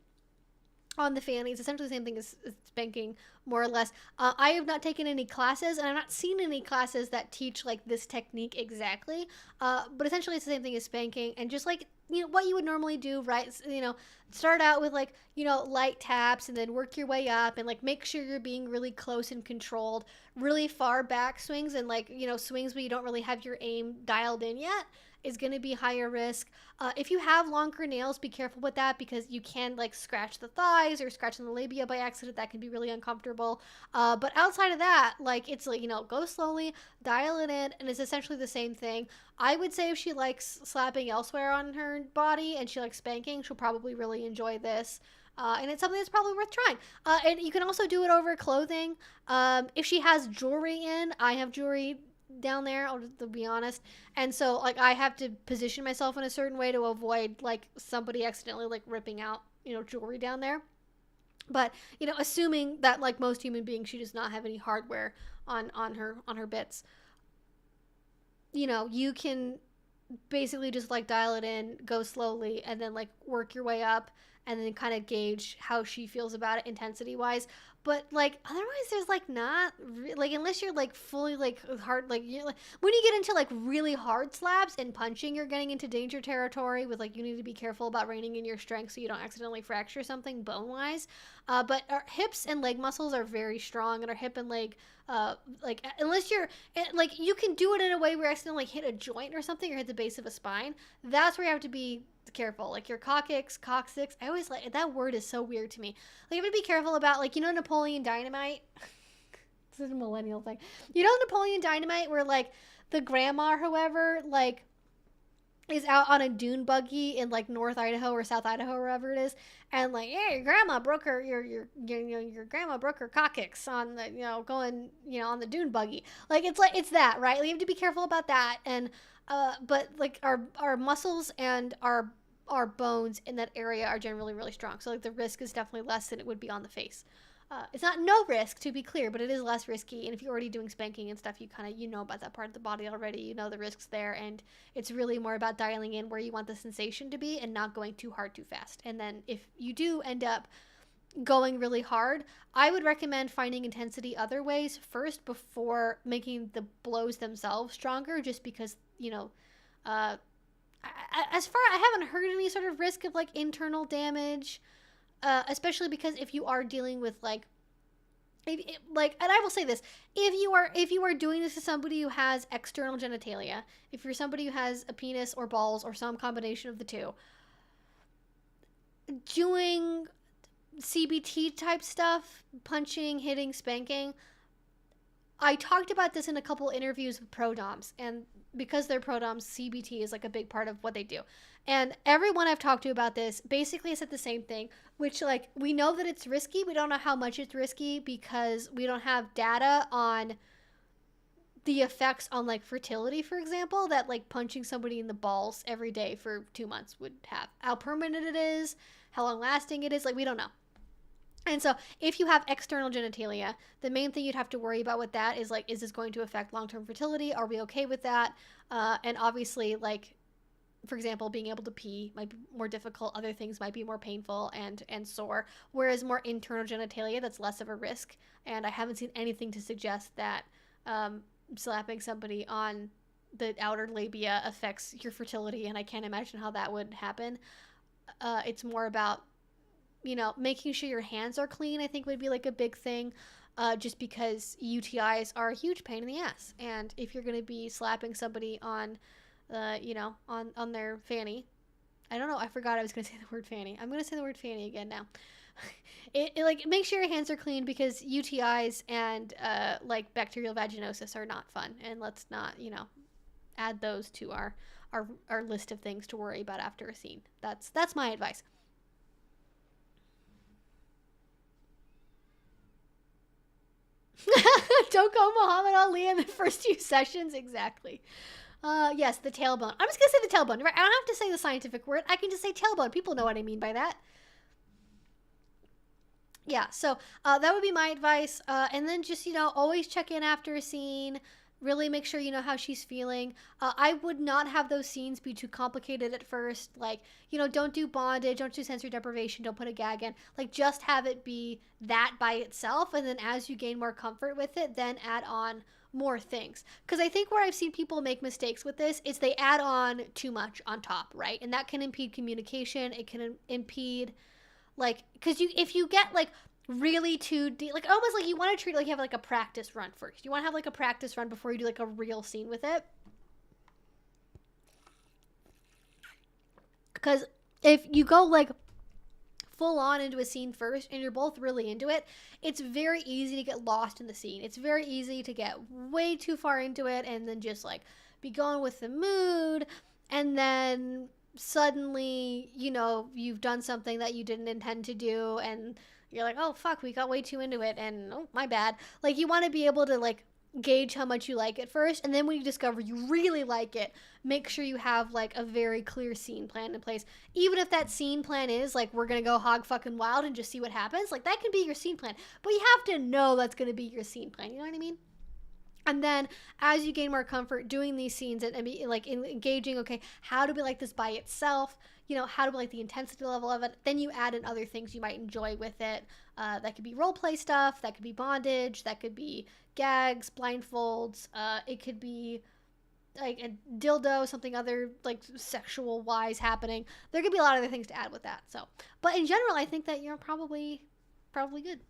Speaker 1: on the fanny, it's essentially the same thing as spanking, more or less. I have not taken any classes, and I've not seen any classes that teach like this technique exactly, but essentially it's the same thing as spanking. And just like, you know, what you would normally do, right? You know, start out with like, you know, light taps, and then work your way up, and like make sure you're being really close and controlled. Really far back swings, and like, you know, swings where you don't really have your aim dialed in yet, is going to be higher risk. If you have longer nails, be careful with that, because you can like scratch the thighs or scratch on the labia by accident. That can be really uncomfortable. But outside of that, like, it's like, you know, go slowly, dial it in, and it's essentially the same thing. I would say if she likes slapping elsewhere on her body and she likes spanking, she'll probably really enjoy this. And it's something that's probably worth trying. And you can also do it over clothing. If she has jewelry in, I have jewelry down there, to be honest, and so like I have to position myself in a certain way to avoid like somebody accidentally like ripping out, you know, jewelry down there. But, you know, assuming that like most human beings, she does not have any hardware on her bits, you know, you can basically just like dial it in, go slowly, and then like work your way up, and then kind of gauge how she feels about it intensity wise. But like otherwise, there's like not like, unless you're like fully like hard, like, you're like, when you get into like really hard slaps and punching, you're getting into danger territory with like, you need to be careful about reining in your strength so you don't accidentally fracture something bone wise. But our hips and leg muscles are very strong, and our hip and leg, like, unless you're like, you can do it in a way where you accidentally hit a joint or something, or hit the base of a spine. That's where you have to be careful. Like your coccyx, I always like that word, is so weird to me. Like, you have to be careful about, like, you know, Napoleon Dynamite. This is a millennial thing. You know Napoleon Dynamite, where like the grandma or whoever like is out on a dune buggy in like North Idaho or South Idaho, wherever it is, and like, yeah, your grandma broke her your grandma broke her coccyx on the, you know, going, you know, on the dune buggy. Like, it's that, right? Like, you have to be careful about that. And but like our muscles and our our bones in that area are generally really strong. So like the risk is definitely less than it would be on the face. It's not no risk, to be clear, but it is less risky. And if you're already doing spanking and stuff, you kind of, you know about that part of the body already. You know the risks there. And it's really more about dialing in where you want the sensation to be and not going too hard too fast. And then if you do end up going really hard, I would recommend finding intensity other ways first before making the blows themselves stronger, just because, you know, as far, I haven't heard any sort of risk of like internal damage. Especially because if you are dealing with like, and I will say this, if you are doing this to somebody who has external genitalia, if you're somebody who has a penis or balls or some combination of the two, doing CBT type stuff, punching, hitting, spanking, I talked about this in a couple interviews with pro doms, and because they're pro doms, CBT is like a big part of what they do. And everyone I've talked to about this basically said the same thing, which, like, we know that it's risky. We don't know how much it's risky because we don't have data on the effects on, like, fertility, for example, that, like, punching somebody in the balls every day for 2 months would have. How permanent it is, how long lasting it is, like, we don't know. And so if you have external genitalia, the main thing you'd have to worry about with that is, like, is this going to affect long-term fertility? Are we okay with that? And obviously, like, for example, being able to pee might be more difficult. Other things might be more painful and sore. Whereas more internal genitalia, that's less of a risk. And I haven't seen anything to suggest that slapping somebody on the outer labia affects your fertility. And I can't imagine how that would happen. It's more about, you know, making sure your hands are clean, I think would be like a big thing. Just because UTIs are a huge pain in the ass. And if you're going to be slapping somebody on, you know, on their fanny. I don't know. I forgot I was going to say the word fanny. I'm going to say the word fanny again now. It like, make sure your hands are clean because UTIs and, like, bacterial vaginosis are not fun. And let's not, you know, add those to our list of things to worry about after a scene. That's my advice. Don't go Muhammad Ali in the first few sessions. Exactly. Yes, the tailbone. I'm just gonna say the tailbone. Right? I don't have to say the scientific word. I can just say tailbone. People know what I mean by that. Yeah, so that would be my advice. And then just, you know, always check in after a scene. Really make sure you know how she's feeling. I would not have those scenes be too complicated at first. Like, you know, don't do bondage, don't do sensory deprivation, don't put a gag in. Like, just have it be that by itself. And then as you gain more comfort with it, then add on more things. Because I think where I've seen people make mistakes with this is they add on too much on top, right? And that can impede communication. It can impede, like, because if you get, like, really too deep, like, almost like you want to treat it like you have like a practice run first. You want to have like a practice run before you do like a real scene with it. Because if you go like full on into a scene first and you're both really into it, it's very easy to get lost in the scene. It's very easy to get way too far into it and then just like be going with the mood, and then suddenly, you know, you've done something that you didn't intend to do, and you're like, oh fuck, we got way too into it, and oh, my bad. Like, you want to be able to like gauge how much you like it first, and then when you discover you really like it, make sure you have like a very clear scene plan in place. Even if that scene plan is like, we're gonna go hog fucking wild and just see what happens, like, that can be your scene plan, but you have to know that's gonna be your scene plan, you know what I mean? And then as you gain more comfort doing these scenes and be like engaging, okay, how do we like this by itself? You know, how do we like the intensity level of it? Then you add in other things you might enjoy with it. That could be role play stuff. That could be bondage. That could be gags, blindfolds. It could be like a dildo, something other like sexual wise happening. There could be a lot of other things to add with that. So, but in general, I think that you're probably good.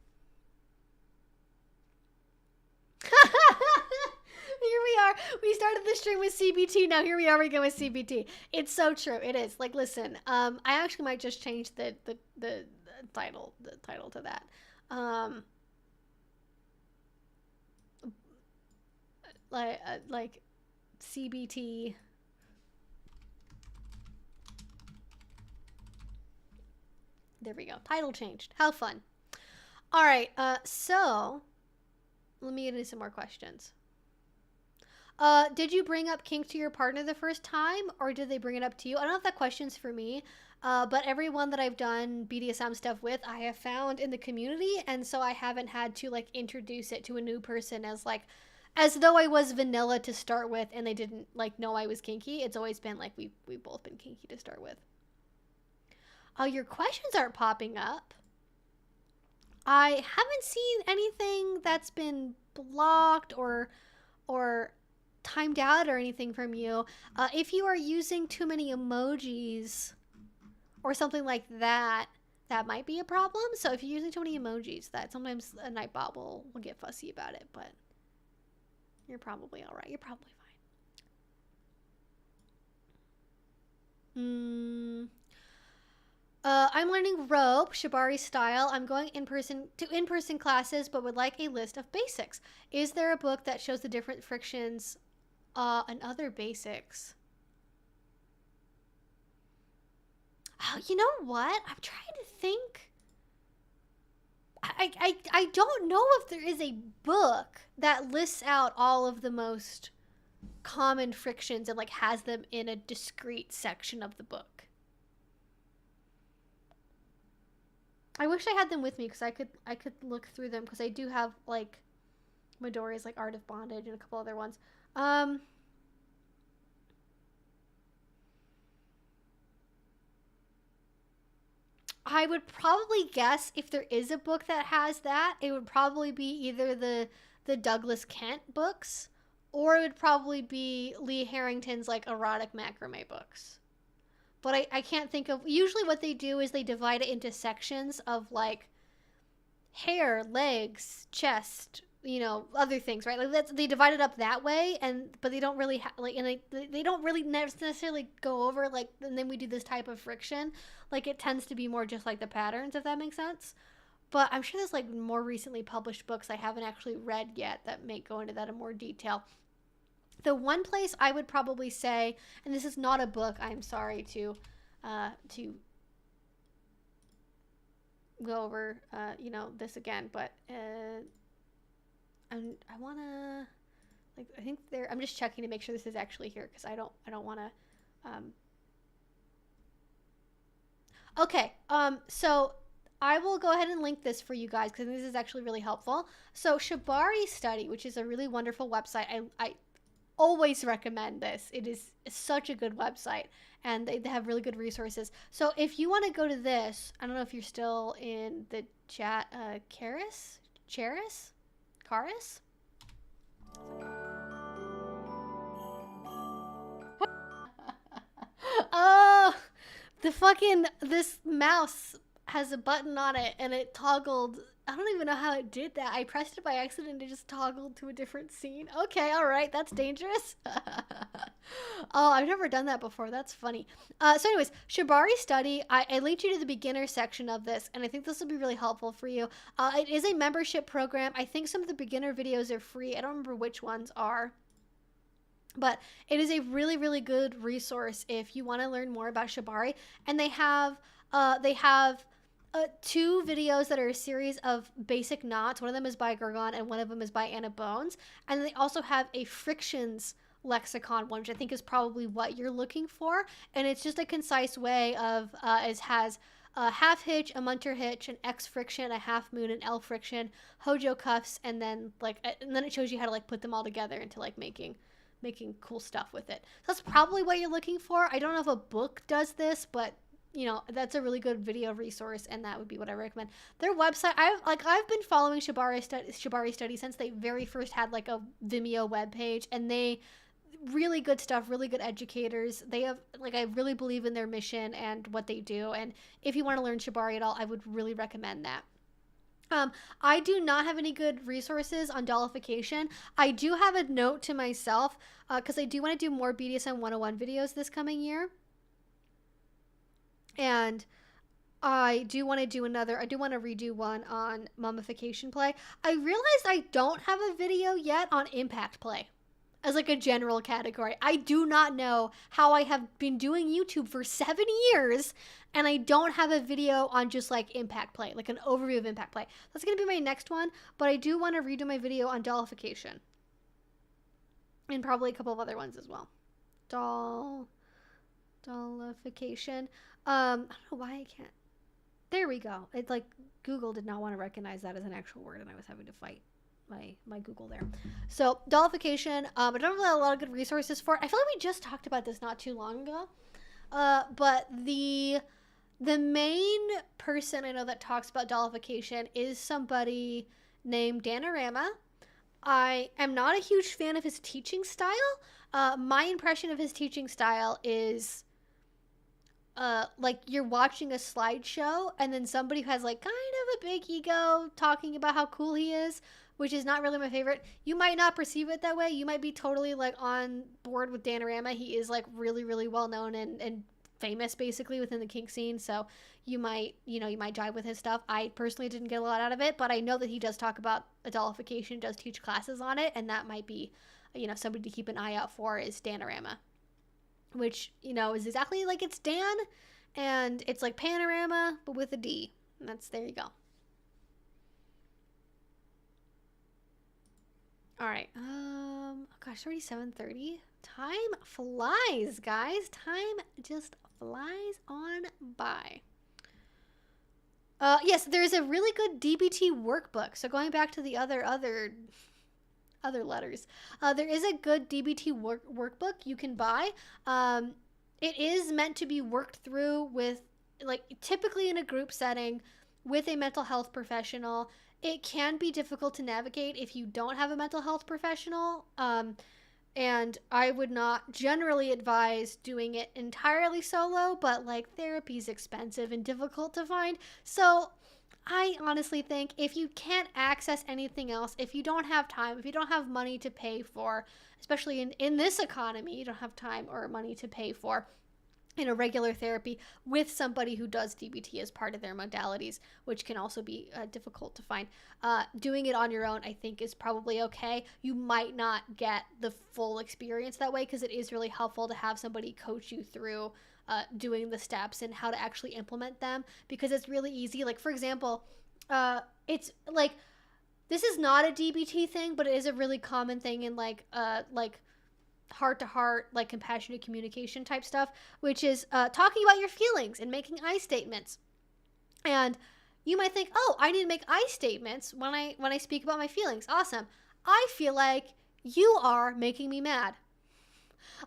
Speaker 1: Here we are. We started the stream with CBT. Now here we are again with CBT. It's so true. It is. Like, listen, I actually might just change the title to that. Like CBT. There we go. Title changed. How fun. All right. So let me get into some more questions. Did you bring up kink to your partner the first time, or did they bring it up to you? I don't know if that question's for me, but everyone that I've done BDSM stuff with, I have found in the community, and so I haven't had to like introduce it to a new person as though I was vanilla to start with, and they didn't like know I was kinky. It's always been like we've both been kinky to start with. Oh, your questions aren't popping up. I haven't seen anything that's been blocked or timed out or anything from you. If you are using too many emojis or something like that, that might be a problem. So if you're using too many emojis, that sometimes a Nightbot will get fussy about it, but you're probably all right. You're probably fine. I'm learning rope, Shibari style. I'm going in-person classes, but would like a list of basics. Is there a book that shows the different frictions and other basics? Oh, you know what? I'm trying to think. I don't know if there is a book that lists out all of the most common frictions and like has them in a discrete section of the book. I wish I had them with me because I could look through them, because I do have like Midori's like Art of Bondage and a couple other ones. I would probably guess if there is a book that has that, it would probably be either the Douglas Kent books, or it would probably be Lee Harrington's like erotic macrame books. But I can't think of... Usually what they do is they divide it into sections of, like, hair, legs, chest, you know, other things, right? Like, they divide it up that way, but they don't really... and they don't really necessarily go over, like, and then we do this type of friction. Like, it tends to be more just, like, the patterns, if that makes sense. But I'm sure there's, like, more recently published books I haven't actually read yet that may go into that in more detail. The one place I would probably say, and this is not a book, I'm sorry to go over, you know, this again, but I want to, like, I think I'm just checking to make sure this is actually here, because I don't want to, okay, so I will go ahead and link this for you guys, because this is actually really helpful. So Shibari Study, which is a really wonderful website, I always recommend this. It is such a good website, and they have really good resources. So if you want to go to this, I don't know if you're still in the chat, Karis? Oh, this mouse has a button on it, and it toggled. I don't even know how it did that. I pressed it by accident and it just toggled to a different scene. Okay, all right, that's dangerous. Oh, I've never done that before. That's funny. So anyways, Shibari Study, I linked you to the beginner section of this, and I think this will be really helpful for you. It is a membership program. I think some of the beginner videos are free. I don't remember which ones are. But it is a really, really good resource if you want to learn more about Shibari. And they have two videos that are a series of basic knots. One of them is by Gergon and one of them is by Anna Bones. And they also have a frictions lexicon one, which I think is probably what you're looking for. And it's just a concise way of, it has a half hitch, a munter hitch, an X friction, a half moon, an L friction, Hojo cuffs, and then it shows you how to like put them all together into like making cool stuff with it. So that's probably what you're looking for. I don't know if a book does this, but you know, that's a really good video resource, and that would be what I recommend. Their website, I've been following Shibari Study since they very first had like a Vimeo webpage, and they really good stuff, really good educators. They have, like, I really believe in their mission and what they do, and if you want to learn Shibari at all, I would really recommend that. I do not have any good resources on dollification. I do have a note to myself, because I do want to do more BDSM 101 videos this coming year. And I do want to redo one on mummification play. I realized I don't have a video yet on impact play as like a general category. I do not know how I have been doing YouTube for 7 years and I don't have a video on just like impact play, like an overview of impact play. That's going to be my next one, but I do want to redo my video on dollification. and probably a couple of other ones as well. Dollification. I don't know why I can't. There we go. It's like Google did not want to recognize that as an actual word, and I was having to fight my Google there. So dollification. I don't really have a lot of good resources for it. I feel like we just talked about this not too long ago. But the main person I know that talks about dollification is somebody named Danorama. I am not a huge fan of his teaching style. My impression of his teaching style is like you're watching a slideshow and then somebody who has like kind of a big ego talking about how cool he is, which is not really my favorite. You might not perceive it that way. You might be totally like on board with Danorama. He is like really, really well known and famous basically within the kink scene. So you might jive with his stuff. I personally didn't get a lot out of it, but I know that he does talk about adultification, does teach classes on it, and that might be, somebody to keep an eye out for is Danorama, which, is exactly like it's Dan, and it's like panorama, but with a D. And there you go. All right. Gosh, already 7:30. Time flies, guys. Time just flies on by. Yes, there's a really good DBT workbook. So going back to the other letters, there is a good DBT workbook you can buy. It is meant to be worked through with, like, typically in a group setting with a mental health professional. It can be difficult to navigate if you don't have a mental health professional. And I would not generally advise doing it entirely solo, but like therapy is expensive and difficult to find. So I honestly think if you can't access anything else, if you don't have time, if you don't have money to pay for, especially in this economy, you don't have time or money to pay for in a regular therapy with somebody who does DBT as part of their modalities, which can also be difficult to find. Doing it on your own, I think, is probably okay. You might not get the full experience that way because it is really helpful to have somebody coach you through doing the steps and how to actually implement them, because it's really easy. Like, for example, it's like, this is not a DBT thing, but it is a really common thing in like heart-to-heart, like compassionate communication type stuff, which is talking about your feelings and making I statements. And you might think, oh, I need to make I statements when I speak about my feelings. Awesome. I feel like you are making me mad.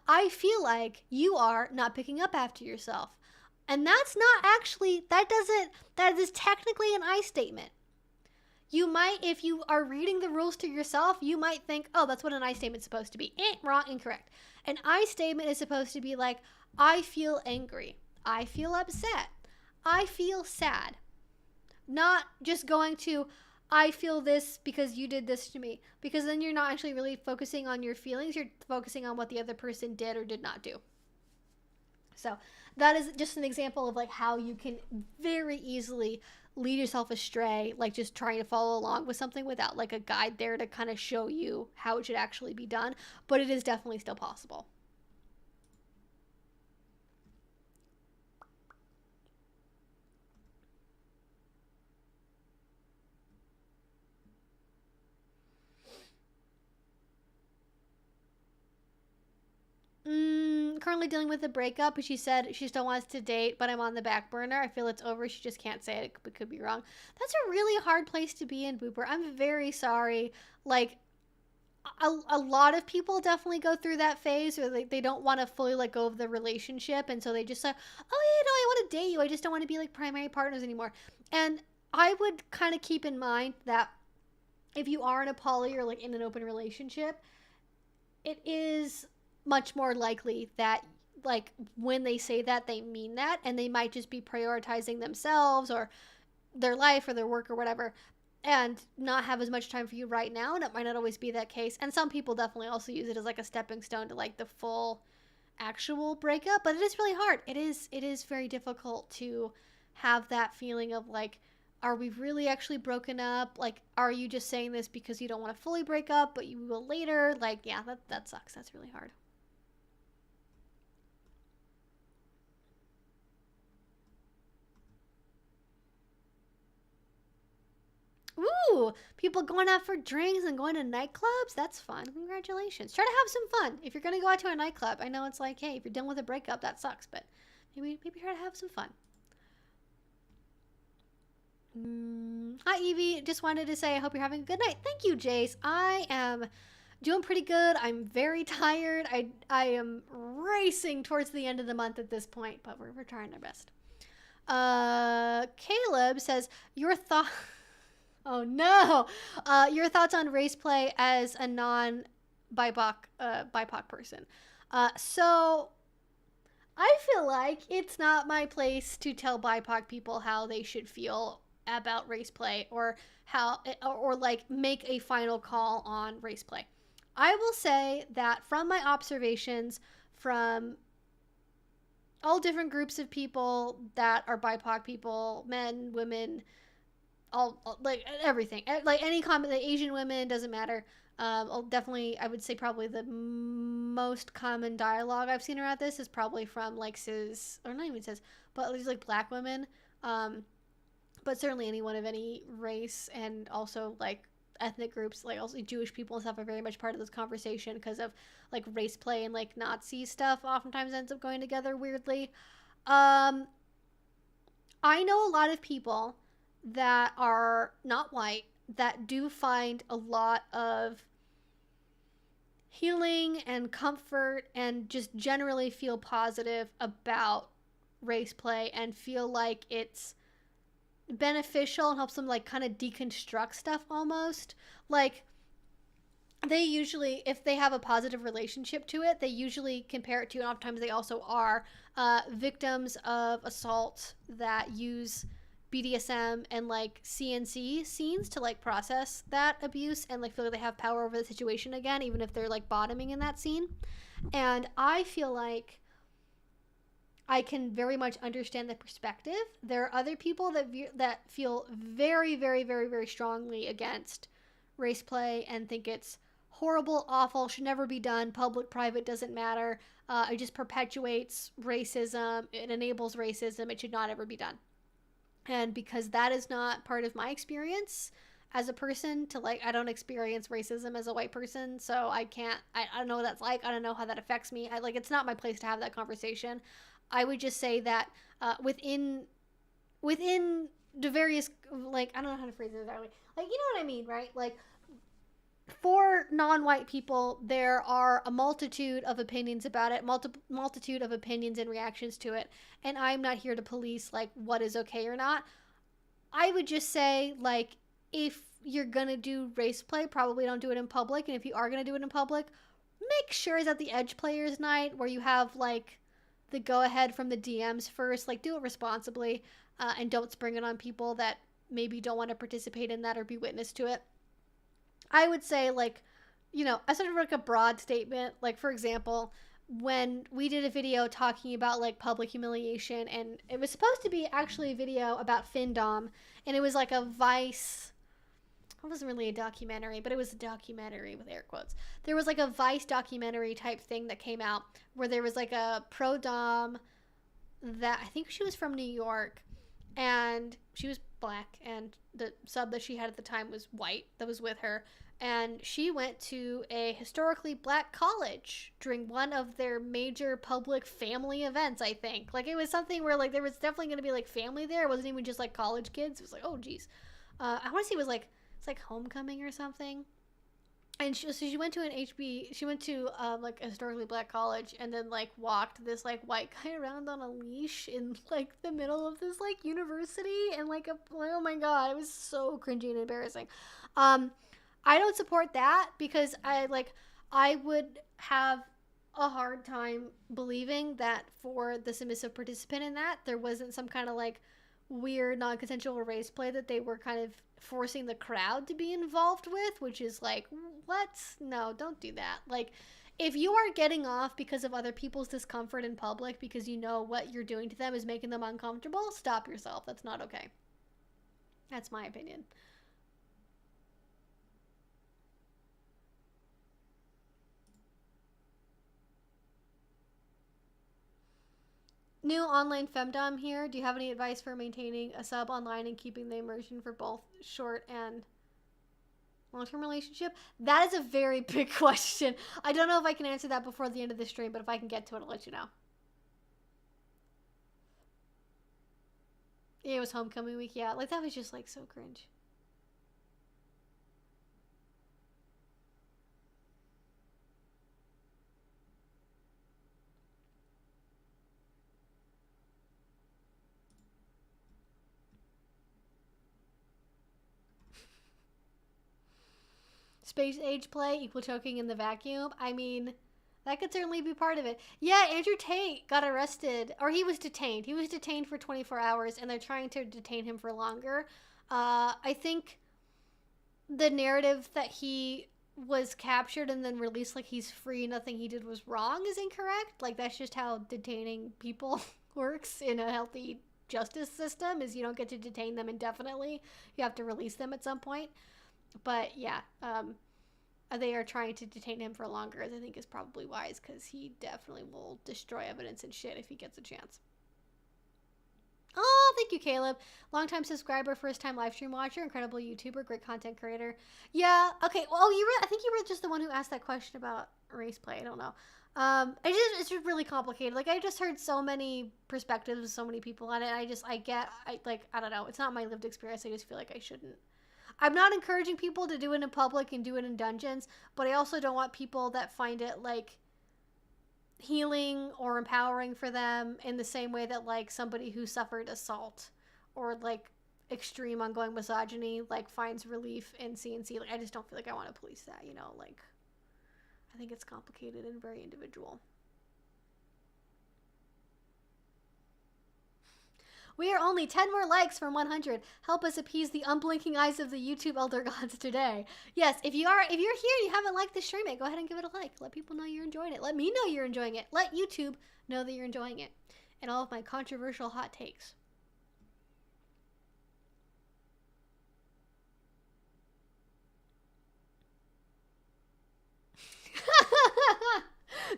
Speaker 1: I feel like you are not picking up after yourself. And that's not actually, that is technically an I statement. You might, if you are reading the rules to yourself, you might think, oh, that's what an I statement is supposed to be. Wrong, incorrect. An I statement is supposed to be like, I feel angry. I feel upset. I feel sad. Not just going to, I feel this because you did this to me. Because then you're not actually really focusing on your feelings. You're focusing on what the other person did or did not do. So that is just an example of like how you can very easily lead yourself astray, like just trying to follow along with something without like a guide there to kind of show you how it should actually be done. But it is definitely still possible. Currently dealing with a breakup. She said she still wants to date, but I'm on the back burner. I feel it's over. She just can't say it. It could be wrong. That's a really hard place to be in, Booper. I'm very sorry. Like, a lot of people definitely go through that phase where they don't want to fully let go of the relationship, and so they just say, oh, yeah, no, I want to date you. I just don't want to be like primary partners anymore. And I would kind of keep in mind that if you are in a poly or like in an open relationship, it is much more likely that like when they say that, they mean that, and they might just be prioritizing themselves or their life or their work or whatever and not have as much time for you right now. And it might not always be that case. And some people definitely also use it as like a stepping stone to like the full actual breakup, but it is really hard. It is very difficult to have that feeling of like, are we really actually broken up? Like, are you just saying this because you don't want to fully break up, but you will later? Like, yeah, that sucks. That's really hard. Woo! People going out for drinks and going to nightclubs? That's fun. Congratulations. Try to have some fun. If you're going to go out to a nightclub, I know it's like, hey, if you're dealing with a breakup, that sucks, but maybe try to have some fun. Hi, Evie. Just wanted to say I hope you're having a good night. Thank you, Jace. I am doing pretty good. I'm very tired. I am racing towards the end of the month at this point, but we're trying our best. Caleb says, your thought... Oh, no! Your thoughts on race play as a non-BIPOC person. So... I feel like it's not my place to tell BIPOC people how they should feel about race play or like make a final call on race play. I will say that from my observations from all different groups of people that are BIPOC people, men, women, all like everything, like any comment, the Asian women, doesn't matter. Definitely, I would say probably the most common dialogue I've seen around this is probably from like cis, or not even cis, but at least like black women. But certainly anyone of any race, and also like ethnic groups, like also Jewish people and stuff, are very much part of this conversation because of like race play and like Nazi stuff oftentimes ends up going together weirdly. I know a lot of people that are not white that do find a lot of healing and comfort and just generally feel positive about race play and feel like it's beneficial and helps them like kind of deconstruct stuff almost. Like they usually, if they have a positive relationship to it, they usually compare it to, and oftentimes they also are, victims of assault that use BDSM and like CNC scenes to like process that abuse and like feel like they have power over the situation again, even if they're like bottoming in that scene. And I feel like I can very much understand the perspective. There are other people that feel very, very, very, very strongly against race play and think it's horrible, awful, should never be done, public, private, doesn't matter. It just perpetuates racism. It enables racism. It should not ever be done. And because that is not part of my experience as a person, to like, I don't experience racism as a white person, so I don't know what that's like. I don't know how that affects me. It's not my place to have that conversation. I would just say that within the various, like, I don't know how to phrase it exactly. Like, you know what I mean, right? Like, for non-white people, there are a multitude of opinions about it, multitude of opinions and reactions to it, and I'm not here to police, like, what is okay or not. I would just say, like, if you're gonna do race play, probably don't do it in public, and if you are gonna do it in public, make sure it's at the Edge Players Night, where you have, like, the go-ahead from the DMs first. Like, do it responsibly, and don't spring it on people that maybe don't want to participate in that or be witness to it. I would say, like, you know, I sort of like a broad statement. Like, for example, when we did a video talking about, like, public humiliation, and it was supposed to be actually a video about Findom, and it was like a Vice... It wasn't really a documentary, but it was a documentary with air quotes. There was like a Vice documentary type thing that came out where there was like a pro-dom that I think she was from New York, and she was black, and the sub that she had at the time was white that was with her, and she went to a historically black college during one of their major public family events, I think. Like, it was something where, like, there was definitely going to be, like, family there. It wasn't even just, like, college kids. It was like, oh, geez. I want to say it was, like, it's like homecoming or something. And she went to like a historically black college, and then like walked this like white guy around on a leash in like the middle of this like university, and like oh my god, it was so cringy and embarrassing. I don't support that because I would have a hard time believing that for the submissive participant in that there wasn't some kind of like weird non-consensual race play that they were kind of forcing the crowd to be involved with, which is like, what? No, don't do that. Like, if you are getting off because of other people's discomfort in public because you know what you're doing to them is making them uncomfortable, stop yourself. That's not okay. That's my opinion. New online femdom here. Do you have any advice for maintaining a sub online and keeping the immersion for both short and Long-term relationship? That is a very big question. I don't know if I can answer that before the end of the stream, but if I can get to it, I'll let you know. It was homecoming week, yeah. Like, that was just, like, so cringe. Space age play, equal choking in the vacuum. I mean, that could certainly be part of it. Yeah, Andrew Tate got arrested, or he was detained. He was detained for 24 hours, and they're trying to detain him for longer. I think the narrative that he was captured and then released like he's free, nothing he did was wrong, is incorrect. Like, that's just how detaining people works in a healthy justice system, is you don't get to detain them indefinitely. You have to release them at some point. But yeah, they are trying to detain him for longer, as I think is probably wise, because he definitely will destroy evidence and shit if he gets a chance. Oh, thank you, Caleb. Longtime subscriber, first-time live stream watcher, incredible YouTuber, great content creator. Yeah, okay. Well, I think you were just the one who asked that question about race play. I don't know. It's just really complicated. Like, I just heard so many perspectives, so many people on it. I don't know. It's not my lived experience. I just feel like I shouldn't. I'm not encouraging people to do it in public and do it in dungeons, but I also don't want people that find it, like, healing or empowering for them in the same way that, like, somebody who suffered assault or, like, extreme ongoing misogyny, like, finds relief in CNC. Like, I just don't feel like I want to police that, you know? Like, I think it's complicated and very individual. We are only 10 more likes from 100. Help us appease the unblinking eyes of the YouTube elder gods today. Yes, if you're here and you haven't liked the stream, go ahead and give it a like. Let people know you're enjoying it. Let me know you're enjoying it. Let YouTube know that you're enjoying it. And all of my controversial hot takes.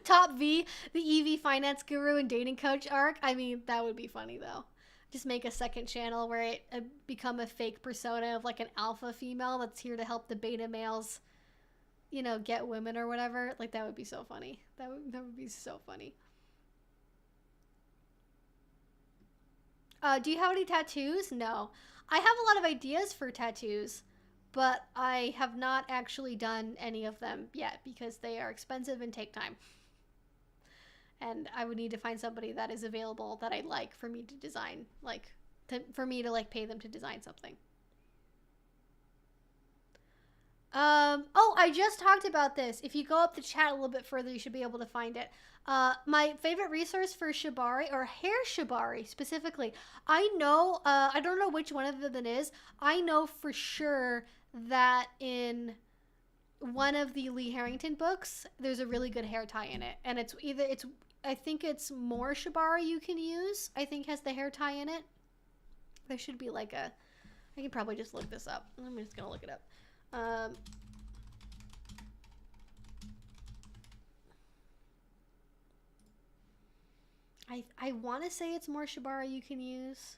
Speaker 1: Top V, the EV finance guru and dating coach arc. I mean, that would be funny though. Just make a second channel where it become a fake persona of like an alpha female that's here to help the beta males, you know, get women or whatever. Like, that would be so funny. That would be so funny. Do you have any tattoos? No. I have a lot of ideas for tattoos, but I have not actually done any of them yet because they are expensive and take time. And I would need to find somebody that is available that I like for me to design, like, for me to, like, pay them to design something. Oh, I just talked about this. If you go up the chat a little bit further, you should be able to find it. My favorite resource for Shibari, or hair Shibari specifically, I know, I don't know which one of them it is. I know for sure that in one of the Lee Harrington books, there's a really good hair tie in it. And I think it's more Shibari you can use, I think has the hair tie in it. There should be like I can probably just look this up. I'm just gonna look it up. I want to say it's more Shibari you can use,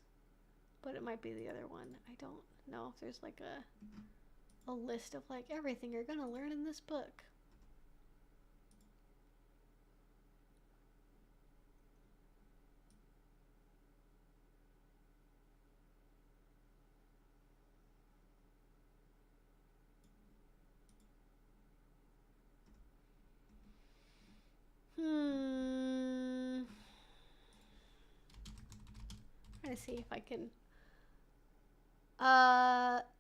Speaker 1: but it might be the other one. I don't know if there's like a list of like everything you're gonna learn in this book. Trying to see if I can.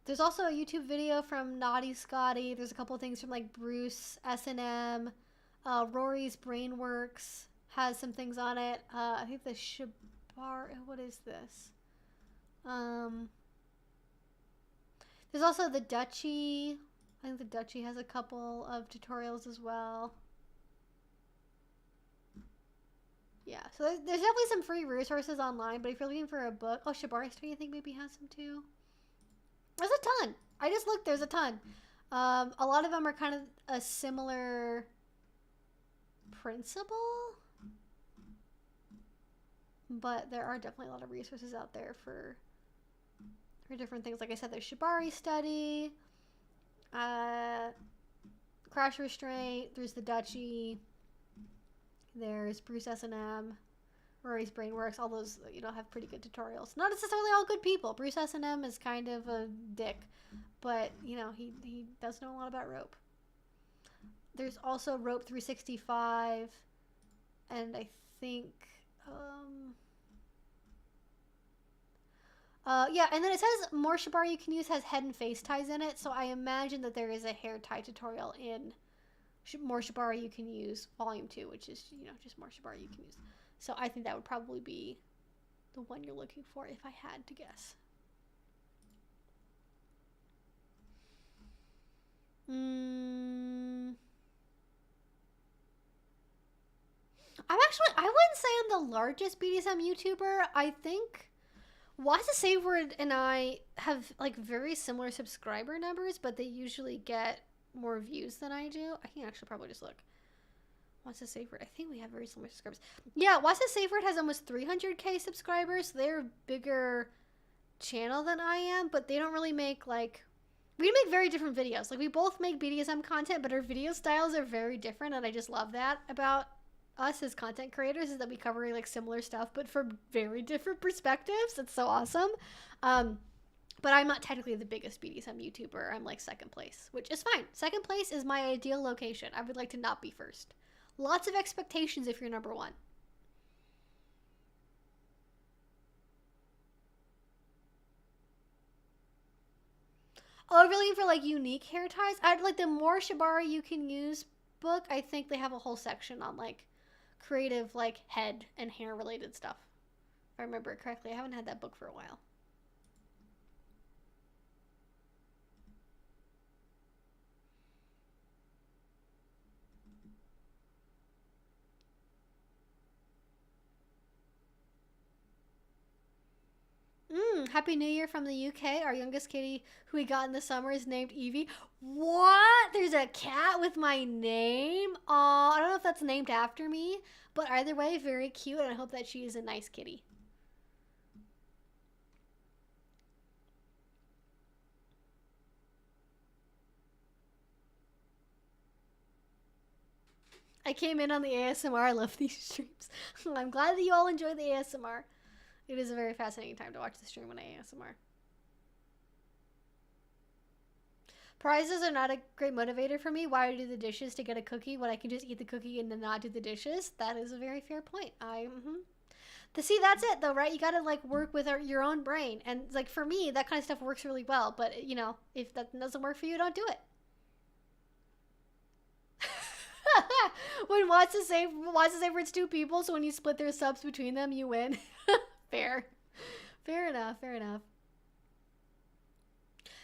Speaker 1: There's also a YouTube video from Naughty Scotty. There's a couple of things from like Bruce S&M. Rory's Brainworks has some things on it. I think the Shibari. What is this? There's also the Duchy. I think the Duchy has a couple of tutorials as well. Yeah, so there's definitely some free resources online, but if you're looking for a book... Oh, Shibari Study I think maybe has some too. There's a ton. I just looked, there's a ton. A lot of them are kind of a similar principle, but there are definitely a lot of resources out there for different things. Like I said, there's Shibari Study. Crash Restraint, there's the Duchy, there's Bruce S&M, Rory's Brainworks, all those, have pretty good tutorials. Not necessarily all good people. Bruce S&M is kind of a dick, but, he does know a lot about rope. There's also Rope 365, and I think, yeah, and then it says more Shibari you can use has head and face ties in it, so I imagine that there is a hair tie tutorial in more Shibari you can use volume 2, which is, just more Shibari you can use. So I think that would probably be the one you're looking for if I had to guess. I wouldn't say I'm the largest BDSM YouTuber. I think What's the Safe Word and I have like very similar subscriber numbers, but they usually get more views than I do. I can actually probably just look. What's the Safe Word? I think we have very similar subscribers. Yeah, What's the Safe Word has almost 300k subscribers. So they're a bigger channel than I am, but they don't really make like... We make very different videos. Like, we both make BDSM content, but our video styles are very different, and I just love that about us as content creators, is that we cover like similar stuff, but from very different perspectives. It's so awesome. But I'm not technically the biggest BDSM YouTuber. I'm like second place, which is fine. Second place is my ideal location. I would like to not be first. Lots of expectations if you're number one. Oh, really? For like unique hair ties? I'd like the more Shibari you can use book. I think they have a whole section on like creative like head and hair related stuff. If I remember it correctly. I haven't had that book for a while. Happy New Year from the UK. Our youngest kitty who we got in the summer is named Evie. What? There's a cat with my name? Aw, I don't know if that's named after me, but either way, very cute, and I hope that she is a nice kitty. I came in on the ASMR. I love these streams. I'm glad that you all enjoy the ASMR. It is a very fascinating time to watch the stream when I ASMR. Prizes are not a great motivator for me. Why do the dishes to get a cookie when I can just eat the cookie and then not do the dishes? That is a very fair point. See, that's it though, right? You gotta like work with your own brain. And like for me, that kind of stuff works really well. But if that doesn't work for you, don't do it. When What's the Safe for it's two people, so when you split their subs between them, you win. Fair enough.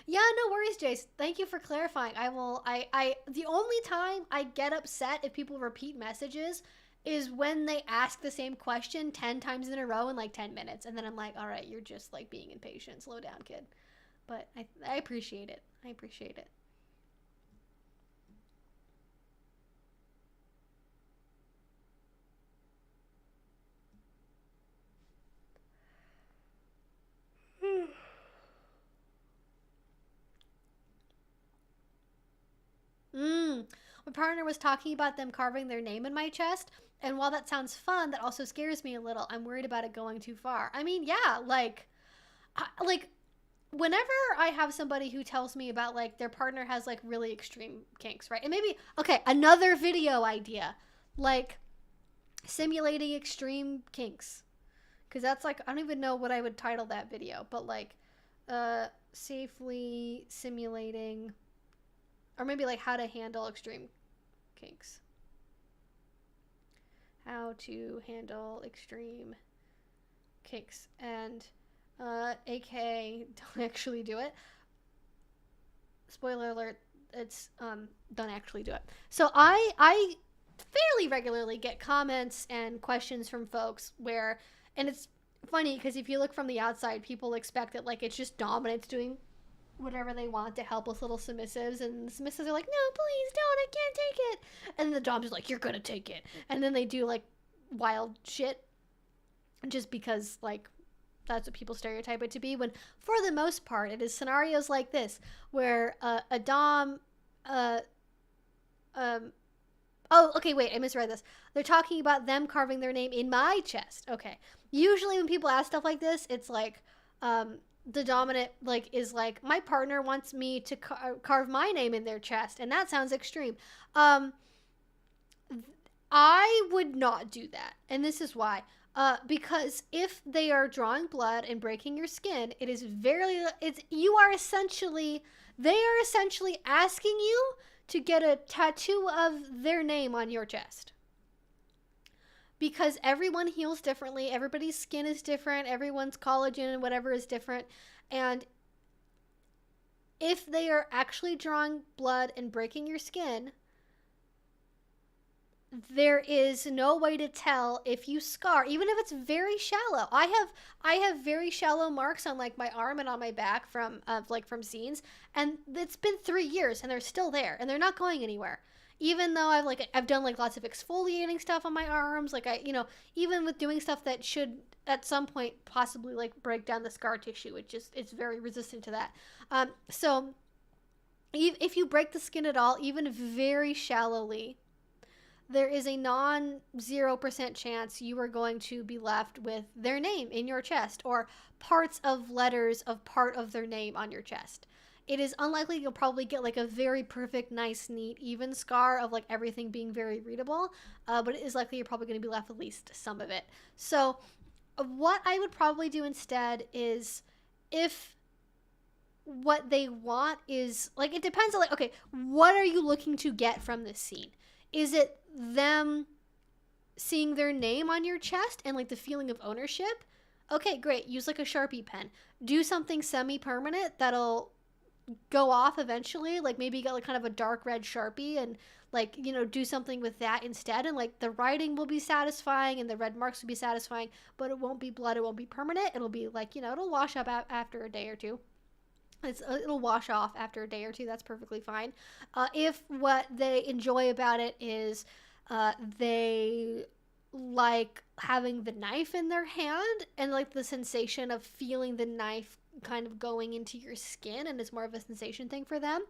Speaker 1: Yeah, no worries, Jace. Thank you for clarifying. The only time I get upset if people repeat messages is when they ask the same question 10 times in a row in like 10 minutes. And then I'm like, all right, you're just like being impatient. Slow down, kid. But I appreciate it. I appreciate it. My partner was talking about them carving their name in my chest, and while that sounds fun, that also scares me a little. I'm worried about it going too far. I mean, yeah, like whenever I have somebody who tells me about like their partner has like really extreme kinks, right? And maybe, okay, another video idea, like simulating extreme kinks. Because that's like, I don't even know what I would title that video, but like safely simulating, or maybe like how to handle extreme kinks. How to handle extreme kinks. And AK, don't actually do it. Spoiler alert, it's don't actually do it. So I fairly regularly get comments and questions from folks where, and it's funny because if you look from the outside, people expect that like it's just dominance doing whatever they want to help with little submissives, and the submissives are like, no, please don't, I can't take it. And the dom's like, you're gonna take it. And then they do like wild shit just because like that's what people stereotype it to be, when for the most part it is scenarios like this where a dom oh, okay, wait, I misread this. They're talking about them carving their name in my chest. Okay. Usually when people ask stuff like this, it's like the dominant like is like, my partner wants me to carve my name in their chest, and that sounds extreme. I would not do that, and this is why. Because if they are drawing blood and breaking your skin, they are essentially asking you to get a tattoo of their name on your chest. Because everyone heals differently, everybody's skin is different, everyone's collagen and whatever is different, and if they are actually drawing blood and breaking your skin, there is no way to tell if you scar, even if it's very shallow. I have very shallow marks on like my arm and on my back from scenes, and it's been 3 years and they're still there and they're not going anywhere. Even though I've done like lots of exfoliating stuff on my arms, like even with doing stuff that should at some point possibly like break down the scar tissue, it's very resistant to that. So if you break the skin at all, even very shallowly, there is a non-0% chance you are going to be left with their name in your chest or parts of letters of part of their name on your chest. It is unlikely you'll probably get like a very perfect, nice, neat, even scar of like everything being very readable, but it is likely you're probably going to be left with at least some of it. So what I would probably do instead is, if what they want is like, it depends on like, okay, what are you looking to get from this scene? Is it them seeing their name on your chest and like the feeling of ownership? Okay, great. Use like a Sharpie pen. Do something semi-permanent that'll go off eventually. Like maybe get like kind of a dark red Sharpie and like, do something with that instead. And like the writing will be satisfying and the red marks will be satisfying, but it won't be blood. It won't be permanent. It'll be like, it'll wash up after a day or two. It'll wash off after a day or two. That's perfectly fine. If what they enjoy about it is they like having the knife in their hand and like the sensation of feeling the knife kind of going into your skin, and it's more of a sensation thing for them,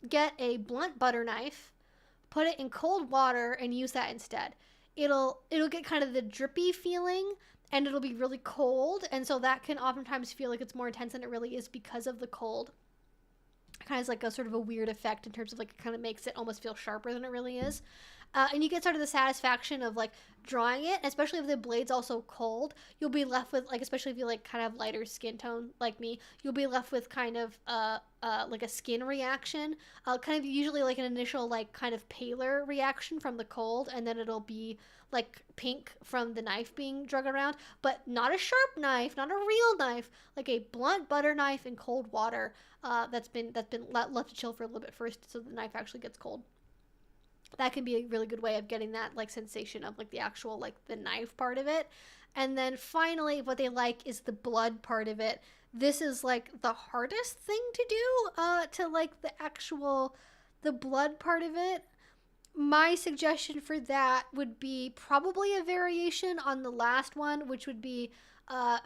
Speaker 1: get a blunt butter knife, put it in cold water, and use that instead. It'll get kind of the drippy feeling, and it'll be really cold, and so that can oftentimes feel like it's more intense than it really is because of the cold. It kind of has like a sort of a weird effect in terms of like, it kind of makes it almost feel sharper than it really is. And you get sort of the satisfaction of like drawing it, especially if the blade's also cold. You'll be left with like, especially if you like kind of lighter skin tone like me, you'll be left with kind of like a skin reaction, kind of usually like an initial like kind of paler reaction from the cold, and then it'll be like pink from the knife being drug around, but not a sharp knife, not a real knife, like a blunt butter knife in cold water that's been left to chill for a little bit first so the knife actually gets cold. That can be a really good way of getting that like sensation of like the actual like the knife part of it. And then finally what they like is the blood part of it. This is like the hardest thing to do, to like the blood part of it. My suggestion for that would be probably a variation on the last one, which would be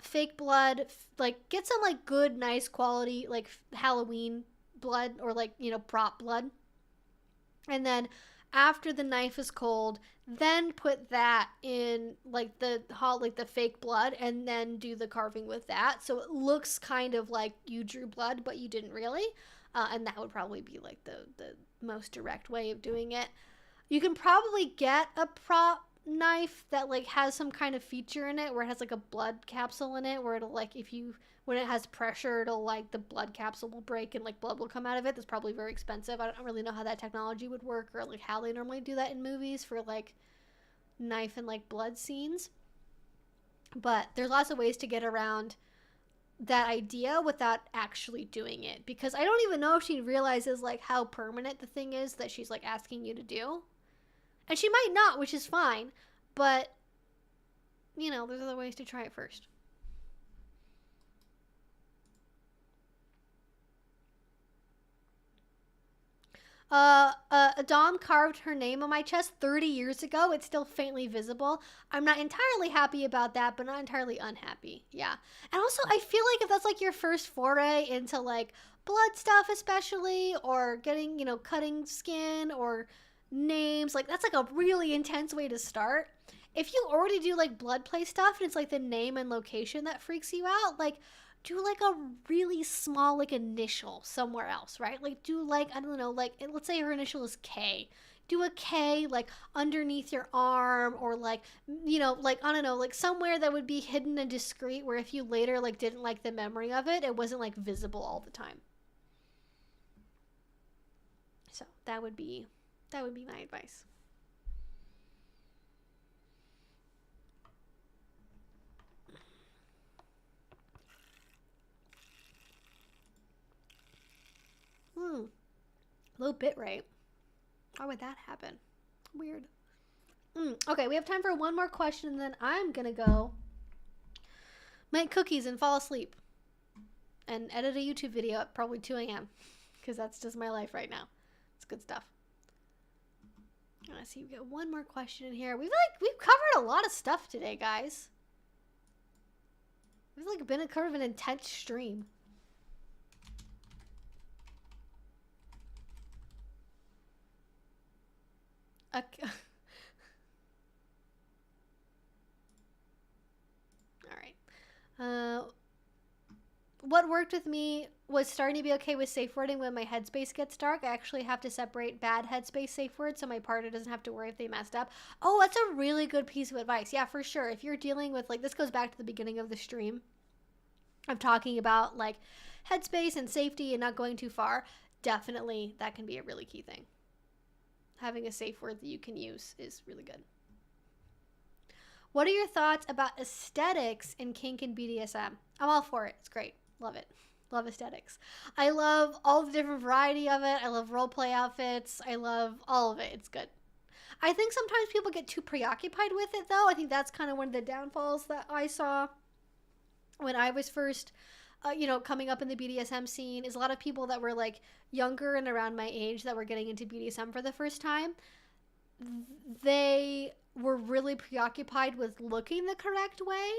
Speaker 1: fake blood. Like get some like good, nice quality like Halloween blood, or like, prop blood. And then after the knife is cold, then put that in like the fake blood, and then do the carving with that, so it looks kind of like you drew blood but you didn't really, and that would probably be like the most direct way of doing it. You can probably get a prop knife that like has some kind of feature in it where it has like a blood capsule in it, where it'll like, when it has pressure, it'll like the blood capsule will break and like blood will come out of it. That's probably very expensive. I don't really know how that technology would work, or like how they normally do that in movies for like knife and like blood scenes. But there's lots of ways to get around that idea without actually doing it, because I don't even know if she realizes like how permanent the thing is that she's like asking you to do. And she might not, which is fine, but there's other ways to try it first. A dom carved her name on my chest 30 years ago. It's still faintly visible. I'm not entirely happy about that, but not entirely unhappy. Yeah. And also, I feel like if that's like your first foray into like blood stuff, especially, or getting, you know, cutting skin or names, like that's like a really intense way to start. If you already do like blood play stuff and it's like the name and location that freaks you out, like do like a really small like initial somewhere else, right? Like do like, I don't know, like let's say her initial is K. Do a K like underneath your arm, or like, you know, like I don't know, like somewhere that would be hidden and discreet, where if you later like didn't like the memory of it, it wasn't like visible all the time. So that would be my advice. Low bit rate. Why would that happen? Weird. Okay, we have time for one more question, and then I'm gonna go make cookies and fall asleep and edit a YouTube video at probably 2 a.m. because that's just my life right now. It's good stuff. Let's see, we got one more question in here. We've covered a lot of stuff today, guys. We've like been a kind of an intense stream. Okay. All right. What worked with me was starting to be okay with safe wording when my headspace gets dark. I actually have to separate bad headspace safe words so my partner doesn't have to worry if they messed up. Oh, that's a really good piece of advice. Yeah, for sure. If you're dealing with, like, this goes back to the beginning of the stream of talking about, like, headspace and safety and not going too far, definitely that can be a really key thing. Having a safe word that you can use is really good. What are your thoughts about aesthetics in kink and BDSM? I'm all for it. It's great. Love it. Love aesthetics. I love all the different variety of it. I love roleplay outfits. I love all of it. It's good. I think sometimes people get too preoccupied with it, though. I think that's kind of one of the downfalls that I saw when I was first, coming up in the BDSM scene, is a lot of people that were like younger and around my age that were getting into BDSM for the first time. They were really preoccupied with looking the correct way,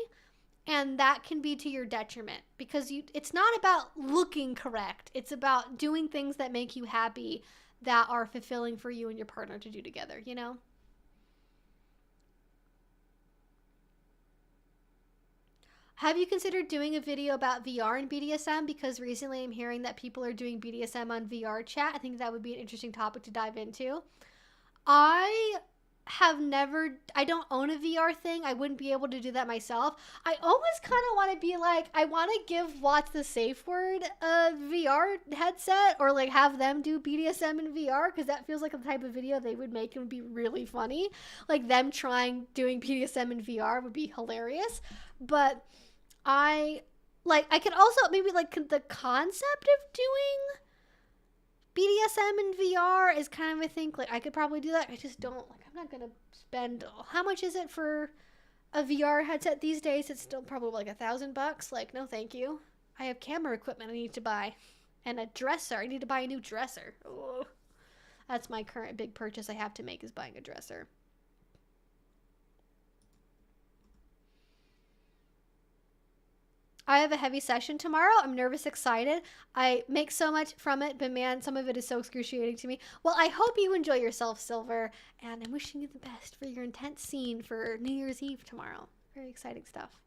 Speaker 1: and that can be to your detriment, because it's not about looking correct. It's about doing things that make you happy, that are fulfilling for you and your partner to do together, you know? Have you considered doing a video about VR and BDSM? Because recently I'm hearing that people are doing BDSM on VR chat. I think that would be an interesting topic to dive into. I don't own a VR thing. I wouldn't be able to do that myself. I almost kind of want to be like, I want to give Watch the Safe Word a VR headset, or like have them do BDSM in VR, because that feels like the type of video they would make and would be really funny. Like them doing BDSM in VR would be hilarious. But I could also maybe like the concept of doing BDSM in VR is kind of, I think, like I could probably do that. I just don't, like, I'm not gonna spend, how much is it for a VR headset these days? It's still probably like $1,000. Like, no thank you. I have camera equipment I need to buy, and a dresser. I need to buy a new dresser. Ugh. That's my current big purchase I have to make, is buying a dresser. I have a heavy session tomorrow. I'm nervous, excited. I make so much from it, but man, some of it is so excruciating to me. Well, I hope you enjoy yourself, Silver, and I'm wishing you the best for your intense scene for New Year's Eve tomorrow. Very exciting stuff.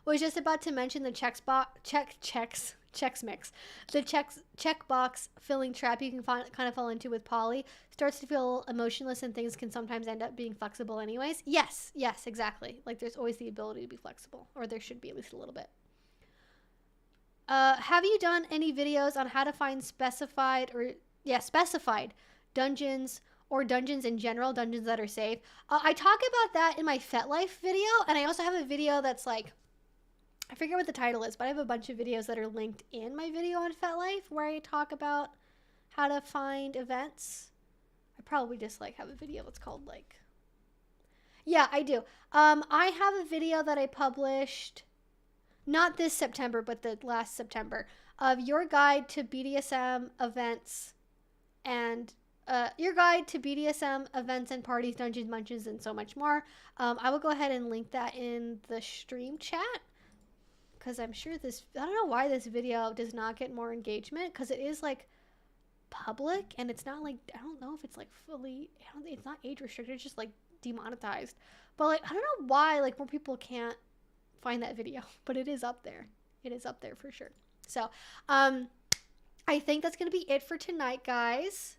Speaker 1: Was just about to mention the checkbox filling trap you can kind of fall into with poly. Starts to feel emotionless, and things can sometimes end up being flexible anyways. Yes, exactly. Like, there's always the ability to be flexible, or there should be at least a little bit. Have you done any videos on how to find specified dungeons, or dungeons in general, dungeons that are safe? I talk about that in my FetLife video, and I also have a video that's like, I forget what the title is, but I have a bunch of videos that are linked in my video on FetLife where I talk about how to find events. I probably just like have a video that's called like, yeah, I do. I have a video that I published, not this September, but the last September, of your guide to BDSM events and your guide to BDSM events and parties, dungeons, mungeons, and so much more. I will go ahead and link that in the stream chat, because I'm sure this, I don't know why this video does not get more engagement, because it is like public, and it's not like, I don't know if it's like fully, it's not age restricted, it's just like demonetized. But like, I don't know why like more people can't find that video, but it is up there. It is up there for sure. So, I think that's going to be it for tonight, guys.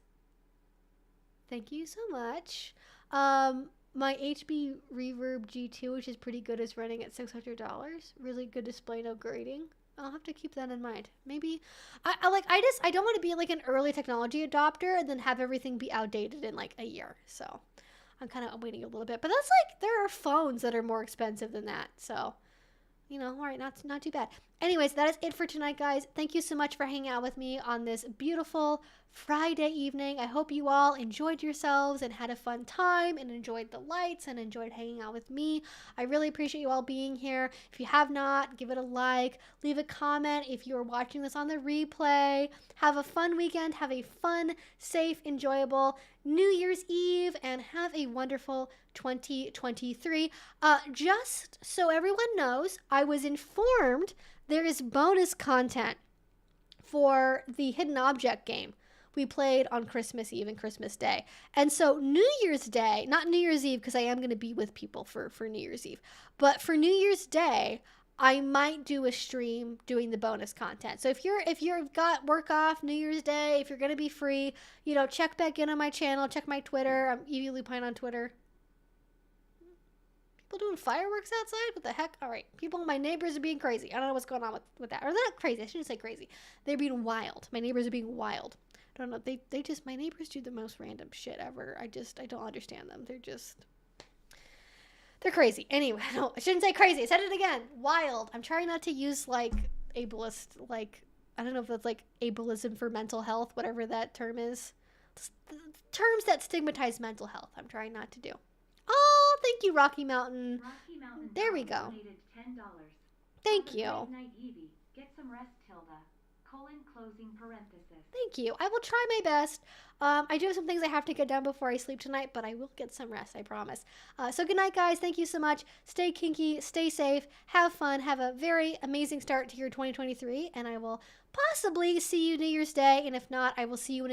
Speaker 1: Thank you so much. My HB Reverb G2, which is pretty good, is running at $600. Really good display, no grading. I'll have to keep that in mind. Maybe I don't want to be like an early technology adopter and then have everything be outdated in like a year. So I'm kind of waiting a little bit, but that's like, there are phones that are more expensive than that. So, you know, all right, not too bad. Anyways, that is it for tonight, guys. Thank you so much for hanging out with me on this beautiful Friday evening. I hope you all enjoyed yourselves and had a fun time and enjoyed the lights and enjoyed hanging out with me. I really appreciate you all being here. If you have not, give it a like, leave a comment if you are watching this on the replay. Have a fun weekend. Have a fun, safe, enjoyable New Year's Eve, and have a wonderful 2023. Just so everyone knows, I was informed there is bonus content for the hidden object game we played on Christmas Eve and Christmas Day. And so New Year's Day, not New Year's Eve, because I am going to be with people for New Year's Eve, but for New Year's Day, I might do a stream doing the bonus content. So if you've got work off New Year's Day, if you're going to be free, you know, check back in on my channel, check my Twitter. I'm Evie Lupine on Twitter. People doing fireworks outside? What the heck? All right. People, my neighbors are being crazy. I don't know what's going on with that. Or they're not crazy. I shouldn't say crazy. They're being wild. My neighbors are being wild. I don't know. They just, my neighbors do the most random shit ever. I don't understand them. They're crazy. Anyway, no, I shouldn't say crazy. I said it again. Wild. I'm trying not to use like ableist, like, I don't know if that's like ableism for mental health, whatever that term is. Terms that stigmatize mental health. I'm trying not to do. Oh, thank you, Rocky Mountain.
Speaker 2: Rocky Mountain.
Speaker 1: There we go.
Speaker 2: $10.
Speaker 1: Thank you.
Speaker 2: Good night, Evie. Get some rest, Tilda. Closing parenthesis.
Speaker 1: Thank you. I will try my best. I do have some things I have to get done before I sleep tonight, but I will get some rest, I promise. So good night, guys. Thank you so much. Stay kinky, stay safe, have fun, have a very amazing start to your 2023, and I will possibly see you New Year's Day, and if not, I will see you in a